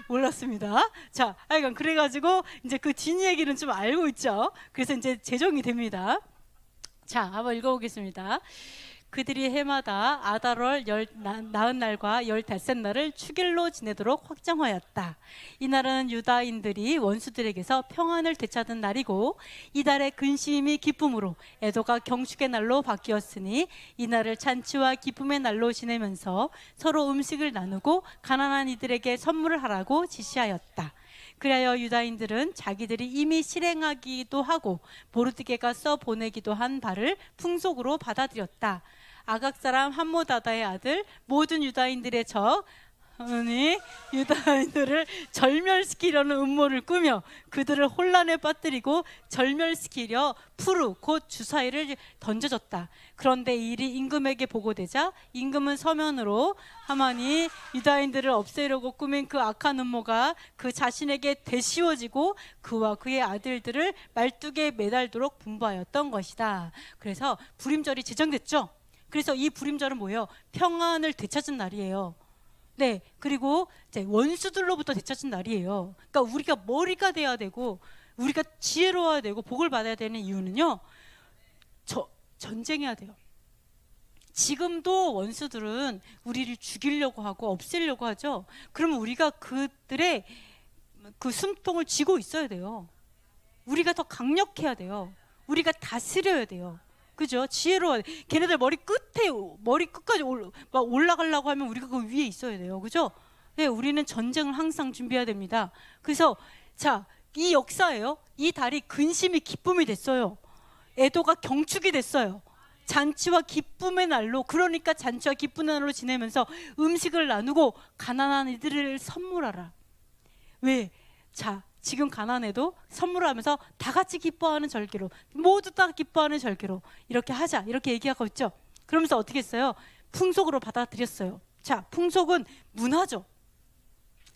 몰랐습니다. 자, 하여간 그래가지고 이제 그 뒷 얘기는 좀 알고 있죠. 그래서 이제 제정이 됩니다. 자, 한번 읽어보겠습니다. 그들이 해마다 아달월 40날과 15날을 축일로 지내도록 확정하였다. 이날은 유다인들이 원수들에게서 평안을 되찾은 날이고 이달의 근심이 기쁨으로 애도가 경축의 날로 바뀌었으니 이날을 잔치와 기쁨의 날로 지내면서 서로 음식을 나누고 가난한 이들에게 선물을 하라고 지시하였다. 그리하여 유다인들은 자기들이 이미 실행하기도 하고 모르드게가 써 보내기도 한 바를 풍속으로 받아들였다. 아각 사람 함모다다의 아들 모든 유다인들의 적이 유다인들을 절멸시키려는 음모를 꾸며 그들을 혼란에 빠뜨리고 절멸시키려 푸르 곧 주사위를 던져줬다. 그런데 이 일이 임금에게 보고되자 임금은 서면으로 하마니 유다인들을 없애려고 꾸민 그 악한 음모가 그 자신에게 되씌워지고 그와 그의 아들들을 말뚝에 매달도록 분부하였던 것이다. 그래서 불임절이 제정됐죠. 그래서 이 불임절은 뭐예요? 평안을 되찾은 날이에요. 네, 그리고 이제 원수들로부터 되찾은 날이에요. 그러니까 우리가 머리가 돼야 되고 우리가 지혜로워야 되고 복을 받아야 되는 이유는요, 전쟁해야 돼요. 지금도 원수들은 우리를 죽이려고 하고 없애려고 하죠. 그러면 우리가 그들의 그 숨통을 쥐고 있어야 돼요. 우리가 더 강력해야 돼요. 우리가 다스려야 돼요. 그죠? 지혜로워. 걔네들 머리 끝까지 올라가려고 하면 우리가 그 위에 있어야 돼요. 그죠? 네, 우리는 전쟁을 항상 준비해야 됩니다. 그래서 자, 이 역사예요. 이 달이 근심이 기쁨이 됐어요. 애도가 경축이 됐어요. 잔치와 기쁨의 날로, 그러니까 잔치와 기쁨의 날로 지내면서 음식을 나누고 가난한 이들을 선물하라. 왜? 자, 지금 가난해도 선물을 하면서 다 같이 기뻐하는 절기로, 모두 다 기뻐하는 절기로 이렇게 하자, 이렇게 얘기하고 있죠. 그러면서 어떻게 했어요? 풍속으로 받아들였어요. 자, 풍속은 문화죠.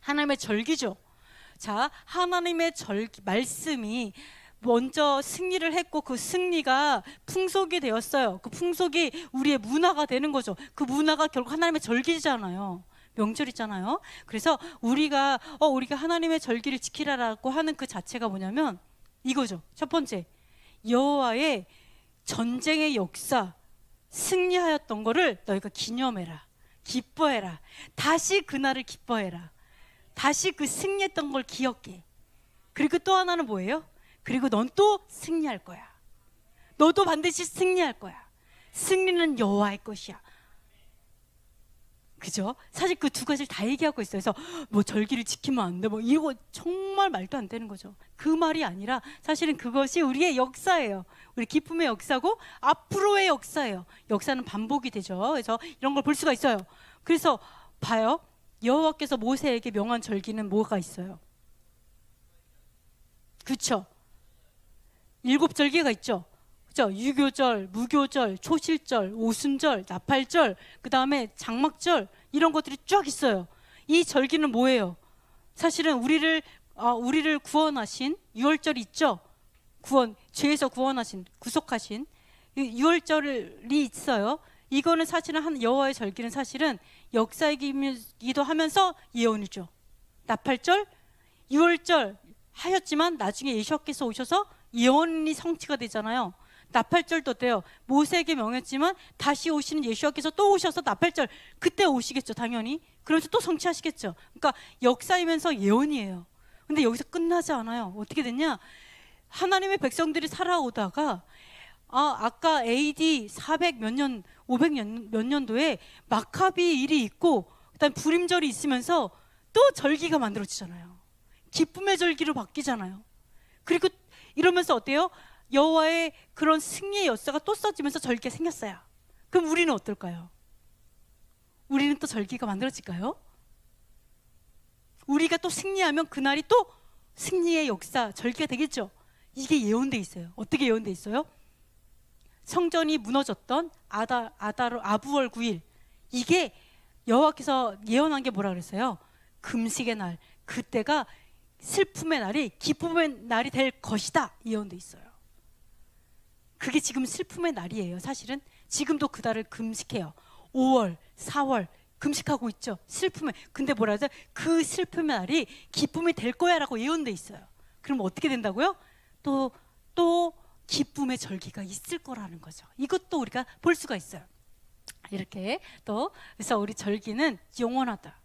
하나님의 절기죠. 자, 하나님의 절기, 말씀이 먼저 승리를 했고 그 승리가 풍속이 되었어요. 그 풍속이 우리의 문화가 되는 거죠. 그 문화가 결국 하나님의 절기잖아요. 명절이잖아요. 그래서 우리가 하나님의 절기를 지키라라고 하는 그 자체가 뭐냐면 이거죠. 첫 번째, 여호와의 전쟁의 역사, 승리하였던 거를 너희가 기념해라, 기뻐해라, 다시 그날을 기뻐해라, 다시 그 승리했던 걸 기억해. 그리고 또 하나는 뭐예요? 그리고 넌 또 승리할 거야. 너도 반드시 승리할 거야. 승리는 여호와의 것이야. 그죠? 사실 그 두 가지를 다 얘기하고 있어요. 그래서 뭐 절기를 지키면 안 돼, 뭐 이거 정말 말도 안 되는 거죠. 그 말이 아니라 사실은 그것이 우리의 역사예요. 우리 기쁨의 역사고 앞으로의 역사예요. 역사는 반복이 되죠. 그래서 이런 걸 볼 수가 있어요. 그래서 봐요. 여호와께서 모세에게 명한 절기는 뭐가 있어요? 그렇죠? 7절기가 있죠. 그죠? 유교절, 무교절, 초실절, 오순절, 나팔절, 그 다음에 장막절, 이런 것들이 쫙 있어요. 이 절기는 뭐예요? 사실은 우리를 구원하신 유월절이 있죠. 죄에서 구원하신, 구속하신 유월절이 있어요. 이거는 사실은 한 여호와의 절기는 사실은 역사이기도 하면서 예언이죠. 나팔절, 유월절 하였지만 나중에 예수께서 오셔서 예언이 성취가 되잖아요. 나팔절도 어때요? 모세에게 명했지만 다시 오시는 예수께서 또 오셔서 나팔절 그때 오시겠죠, 당연히. 그러면서 또 성취하시겠죠. 그러니까 역사이면서 예언이에요. 근데 여기서 끝나지 않아요. 어떻게 됐냐? 하나님의 백성들이 살아오다가 아까 AD 400 몇 년, 500 몇 년도에 마카비 일이 있고 그다음 불임절이 있으면서 또 절기가 만들어지잖아요. 기쁨의 절기로 바뀌잖아요. 그리고 이러면서 어때요? 여호와의 그런 승리의 역사가 또 써지면서 절기가 생겼어요. 그럼 우리는 어떨까요? 우리는 또 절기가 만들어질까요? 우리가 또 승리하면 그날이 또 승리의 역사, 절기가 되겠죠. 이게 예언돼 있어요. 어떻게 예언돼 있어요? 성전이 무너졌던 아부월 9일, 이게 여호와께서 예언한 게 뭐라 그랬어요? 금식의 날, 그때가 슬픔의 날이 기쁨의 날이 될 것이다, 예언돼 있어요. 그게 지금 슬픔의 날이에요. 사실은 지금도 그 달을 금식해요. 5월, 4월 금식하고 있죠. 슬픔의, 근데 뭐라 하죠? 그 슬픔의 날이 기쁨이 될 거야 라고 예언돼 있어요. 그럼 어떻게 된다고요? 또 기쁨의 절기가 있을 거라는 거죠. 이것도 우리가 볼 수가 있어요. 이렇게 또 그래서 우리 절기는 영원하다,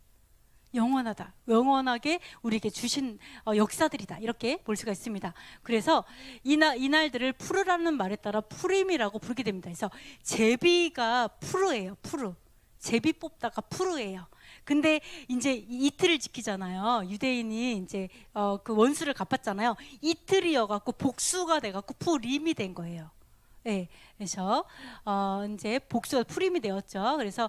영원하게 우리에게 주신 역사들이다, 이렇게 볼 수가 있습니다. 그래서 이날들을 푸르라는 말에 따라 푸림이라고 부르게 됩니다. 그래서 제비가 푸르예요. 푸르, 제비 뽑다가 푸르예요. 근데 이제 이틀을 지키잖아요. 유대인이 이제 그 원수를 갚았잖아요. 이틀이어갖고 복수가 돼갖고 푸림이 된 거예요. 네, 그래서 이제 복수가 푸림이 되었죠. 그래서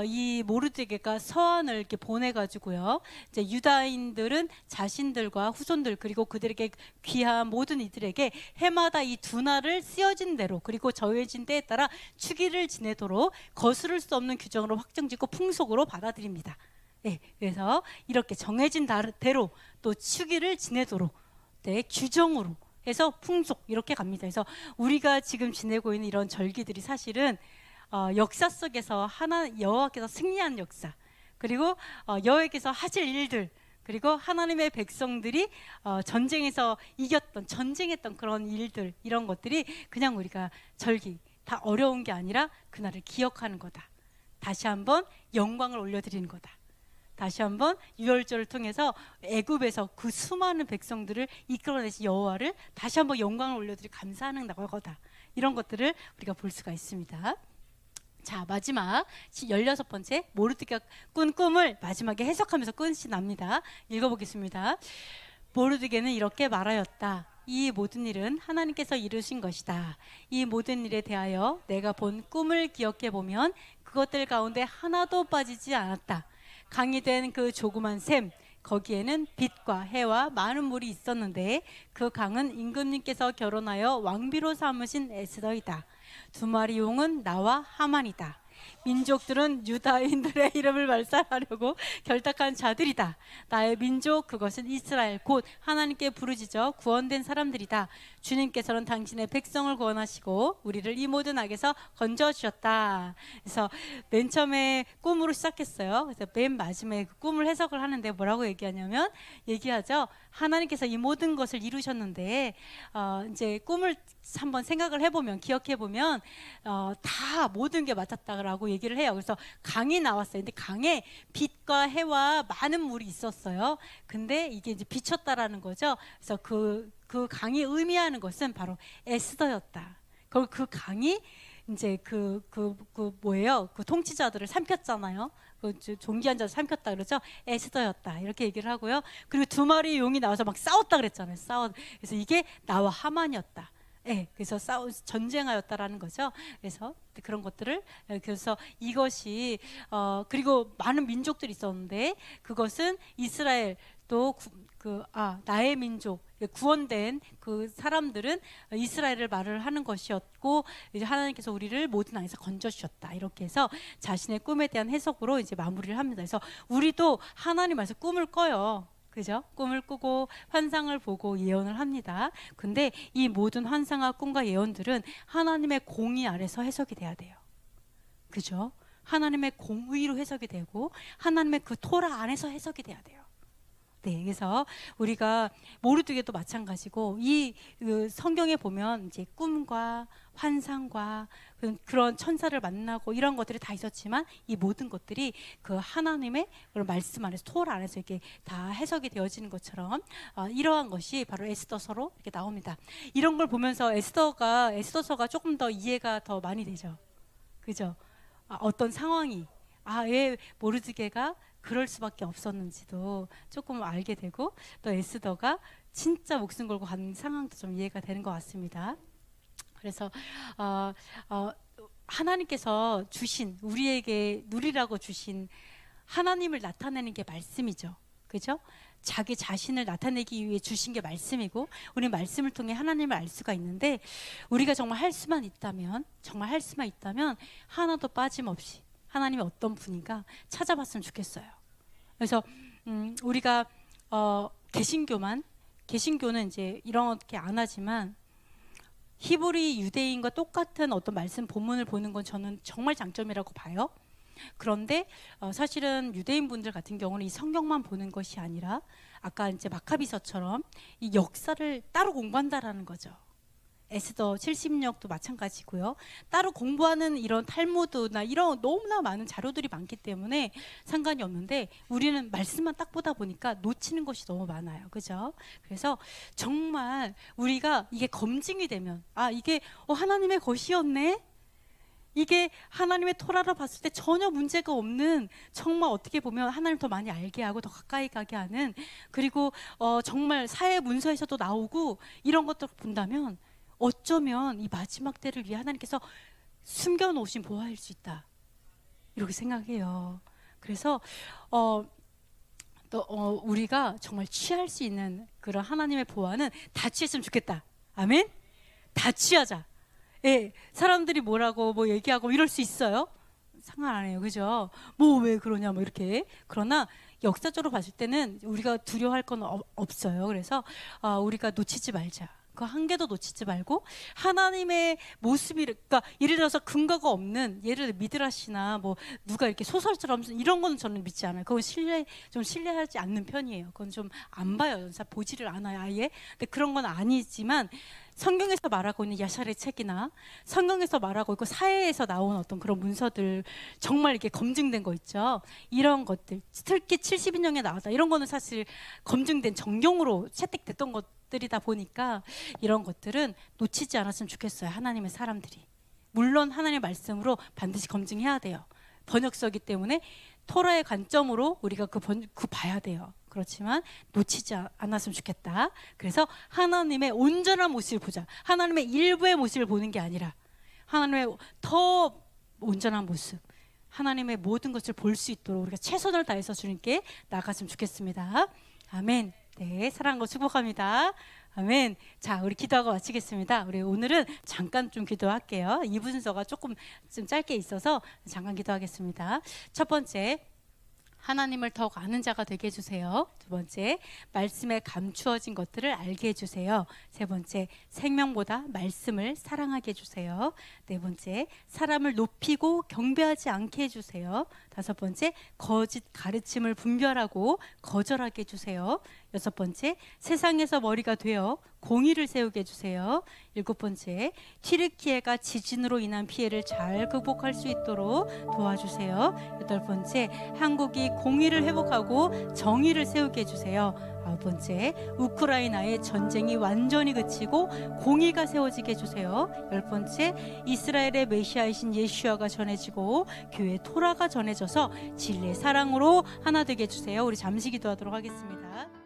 이 모르드게가 서한을 이렇게 보내가지고요. 이제 유다인들은 자신들과 후손들 그리고 그들에게 귀한 모든 이들에게 해마다 이 두 날을 쓰여진 대로 그리고 정해진 때에 따라 축일을 지내도록 거스를 수 없는 규정으로 확정짓고 풍속으로 받아들입니다. 네, 그래서 이렇게 정해진 대로 또 축일을 지내도록 규정으로 해서 풍속 이렇게 갑니다. 그래서 우리가 지금 지내고 있는 이런 절기들이 사실은 역사 속에서 여호와께서 승리한 역사, 그리고 여호와께서 하실 일들, 그리고 하나님의 백성들이 전쟁에서 전쟁했던 그런 일들, 이런 것들이 그냥 우리가 절기 다 어려운 게 아니라 그날을 기억하는 거다. 다시 한번 영광을 올려드리는 거다. 다시 한번 유월절을 통해서 애굽에서 그 수많은 백성들을 이끌어내신 여호와를 다시 한번 영광을 올려드리고 감사하는 거다. 이런 것들을 우리가 볼 수가 있습니다. 자, 마지막 16번째 모르드게가 꾼 꿈을 마지막에 해석하면서 끝이 납니다. 읽어보겠습니다. 모르드게는 이렇게 말하였다. 이 모든 일은 하나님께서 이루신 것이다. 이 모든 일에 대하여 내가 본 꿈을 기억해 보면 그것들 가운데 하나도 빠지지 않았다. 강이 된 그 조그만 샘, 거기에는 빛과 해와 많은 물이 있었는데 그 강은 임금님께서 결혼하여 왕비로 삼으신 에스더이다. 두 마리 용은 나와 하만이다. 민족들은 유다인들의 이름을 말살하려고 결탁한 자들이다. 나의 민족 그것은 이스라엘 곧 하나님께 부르짖어 구원된 사람들이다. 주님께서는 당신의 백성을 구원하시고 우리를 이 모든 악에서 건져주셨다. 그래서 맨 처음에 꿈으로 시작했어요. 그래서 맨 마지막에 그 꿈을 해석을 하는데 뭐라고 얘기하냐면 얘기하죠. 하나님께서 이 모든 것을 이루셨는데 이제 꿈을 한번 생각을 해보면 기억해보면 다 모든 게 맞았다라고 얘기를 해요. 그래서 강이 나왔어요. 근데 강에 빛과 해와 많은 물이 있었어요. 근데 이게 이제 비쳤다라는 거죠. 그래서 그 강이 의미하는 것은 바로 에스더였다. 그리고 그 강이 이제 뭐예요? 그 통치자들을 삼켰잖아요. 그 존귀한 자를 삼켰다 그러죠. 에스더였다 이렇게 얘기를 하고요. 그리고 두 마리 용이 나와서 막 싸웠다 그랬잖아요. 그래서 이게 나와 하만이었다. 네, 그래서 전쟁하였다라는 거죠. 그래서 그런 것들을 그래서 이것이 그리고 많은 민족들이 있었는데 그것은 이스라엘 또 나의 민족 구원된 그 사람들은 이스라엘을 말을 하는 것이었고 이제 하나님께서 우리를 모든 악에서 건져 주셨다 이렇게 해서 자신의 꿈에 대한 해석으로 이제 마무리를 합니다. 그래서 우리도 하나님 안에서 꿈을 꿔요. 그죠? 꿈을 꾸고 환상을 보고 예언을 합니다. 근데 이 모든 환상과 꿈과 예언들은 하나님의 공의 아래서 해석이 돼야 돼요. 그죠? 하나님의 공의로 해석이 되고 하나님의 그 토라 안에서 해석이 돼야 돼요. 네, 그래서 우리가 모르드게도 마찬가지고 그 성경에 보면 이제 꿈과 환상과 그런 천사를 만나고 이런 것들이 다 있었지만 이 모든 것들이 그 하나님의 그런 말씀 안에서 토라 안에서 이렇게 다 해석이 되어지는 것처럼 이러한 것이 바로 에스더서로 이렇게 나옵니다. 이런 걸 보면서 에스더서가 조금 더 이해가 더 많이 되죠. 그죠? 어떤 상황이 왜 모르드게가 그럴 수밖에 없었는지도 조금 알게 되고 또 에스더가 진짜 목숨 걸고 간 상황도 좀 이해가 되는 것 같습니다. 그래서 하나님께서 주신 우리에게 누리라고 주신 하나님을 나타내는 게 말씀이죠. 그죠? 자기 자신을 나타내기 위해 주신 게 말씀이고 우리 말씀을 통해 하나님을 알 수가 있는데 우리가 정말 할 수만 있다면 하나도 빠짐없이 하나님이 어떤 분인가 찾아봤으면 좋겠어요. 그래서 우리가 개신교는 이제 이렇게 안 하지만 히브리 유대인과 똑같은 어떤 말씀 본문을 보는 건 저는 정말 장점이라고 봐요. 그런데 사실은 유대인 분들 같은 경우는 이 성경만 보는 것이 아니라 아까 이제 마카비서처럼 이 역사를 따로 공부한다라는 거죠. 에스더 70역도 마찬가지고요. 따로 공부하는 이런 탈무드나 이런 너무나 많은 자료들이 많기 때문에 상관이 없는데 우리는 말씀만 딱 보다 보니까 놓치는 것이 너무 많아요. 그죠? 그래서 정말 우리가 이게 검증이 되면 이게 하나님의 것이었네? 이게 하나님의 토라로 봤을 때 전혀 문제가 없는 정말 어떻게 보면 하나님 더 많이 알게 하고 더 가까이 가게 하는 그리고 정말 사회 문서에서도 나오고 이런 것들을 본다면 어쩌면 이 마지막 때를 위해 하나님께서 숨겨놓으신 보화일 수 있다 이렇게 생각해요. 그래서 우리가 정말 취할 수 있는 그런 하나님의 보화는 다 취했으면 좋겠다. 아멘? 다 취하자. 예, 사람들이 뭐라고 뭐 얘기하고 이럴 수 있어요. 상관 안 해요. 그죠? 뭐 왜 그러냐 뭐 이렇게. 그러나 역사적으로 봤을 때는 우리가 두려워할 건 없어요. 그래서 우리가 놓치지 말자. 그 한 개도 놓치지 말고 하나님의 모습이 그러니까 예를 들어서 근거가 없는 예를 들어 미드라시나 뭐 누가 이렇게 소설처럼 이런 거는 저는 믿지 않아요. 그건 신뢰하지 않는 편이에요. 그건 좀 안 봐요. 보지를 않아요. 아예. 근데 그런 건 아니지만 성경에서 말하고 있는 야샬의 책이나 성경에서 말하고 있고 사회에서 나온 어떤 그런 문서들 정말 이렇게 검증된 거 있죠. 이런 것들 특히 70인형에 나왔다. 이런 거는 사실 검증된 정경으로 채택됐던 것들이다 보니까 이런 것들은 놓치지 않았으면 좋겠어요. 하나님의 사람들이. 물론 하나님의 말씀으로 반드시 검증해야 돼요. 번역서이기 때문에 토라의 관점으로 우리가 그 봐야 돼요. 그렇지만 놓치지 않았으면 좋겠다. 그래서 하나님의 온전한 모습을 보자. 하나님의 일부의 모습을 보는 게 아니라 하나님의 더 온전한 모습, 하나님의 모든 것을 볼 수 있도록 우리가 최선을 다해서 주님께 나아갔으면 좋겠습니다. 아멘. 네, 사랑하고 축복합니다. 아멘. 자, 우리 기도하고 마치겠습니다. 우리 오늘은 잠깐 좀 기도할게요. 이 분서가 조금 좀 짧게 있어서 잠깐 기도하겠습니다. 첫 번째, 하나님을 더욱 아는 자가 되게 해주세요. 두 번째, 말씀에 감추어진 것들을 알게 해주세요. 세 번째, 생명보다 말씀을 사랑하게 해주세요. 네 번째, 사람을 높이고 경배하지 않게 해주세요. 다섯 번째, 거짓 가르침을 분별하고 거절하게 해주세요. 여섯 번째, 세상에서 머리가 되어 공의를 세우게 해주세요. 일곱 번째, 튀르키예가 지진으로 인한 피해를 잘 극복할 수 있도록 도와주세요. 여덟 번째, 한국이 공의를 회복하고 정의를 세우게 해주세요. 아홉 번째, 우크라이나의 전쟁이 완전히 그치고 공의가 세워지게 해주세요. 열 번째, 이스라엘의 메시아이신 예수아가 전해지고 교회 토라가 전해져서 진리의 사랑으로 하나 되게 해주세요. 우리 잠시 기도하도록 하겠습니다.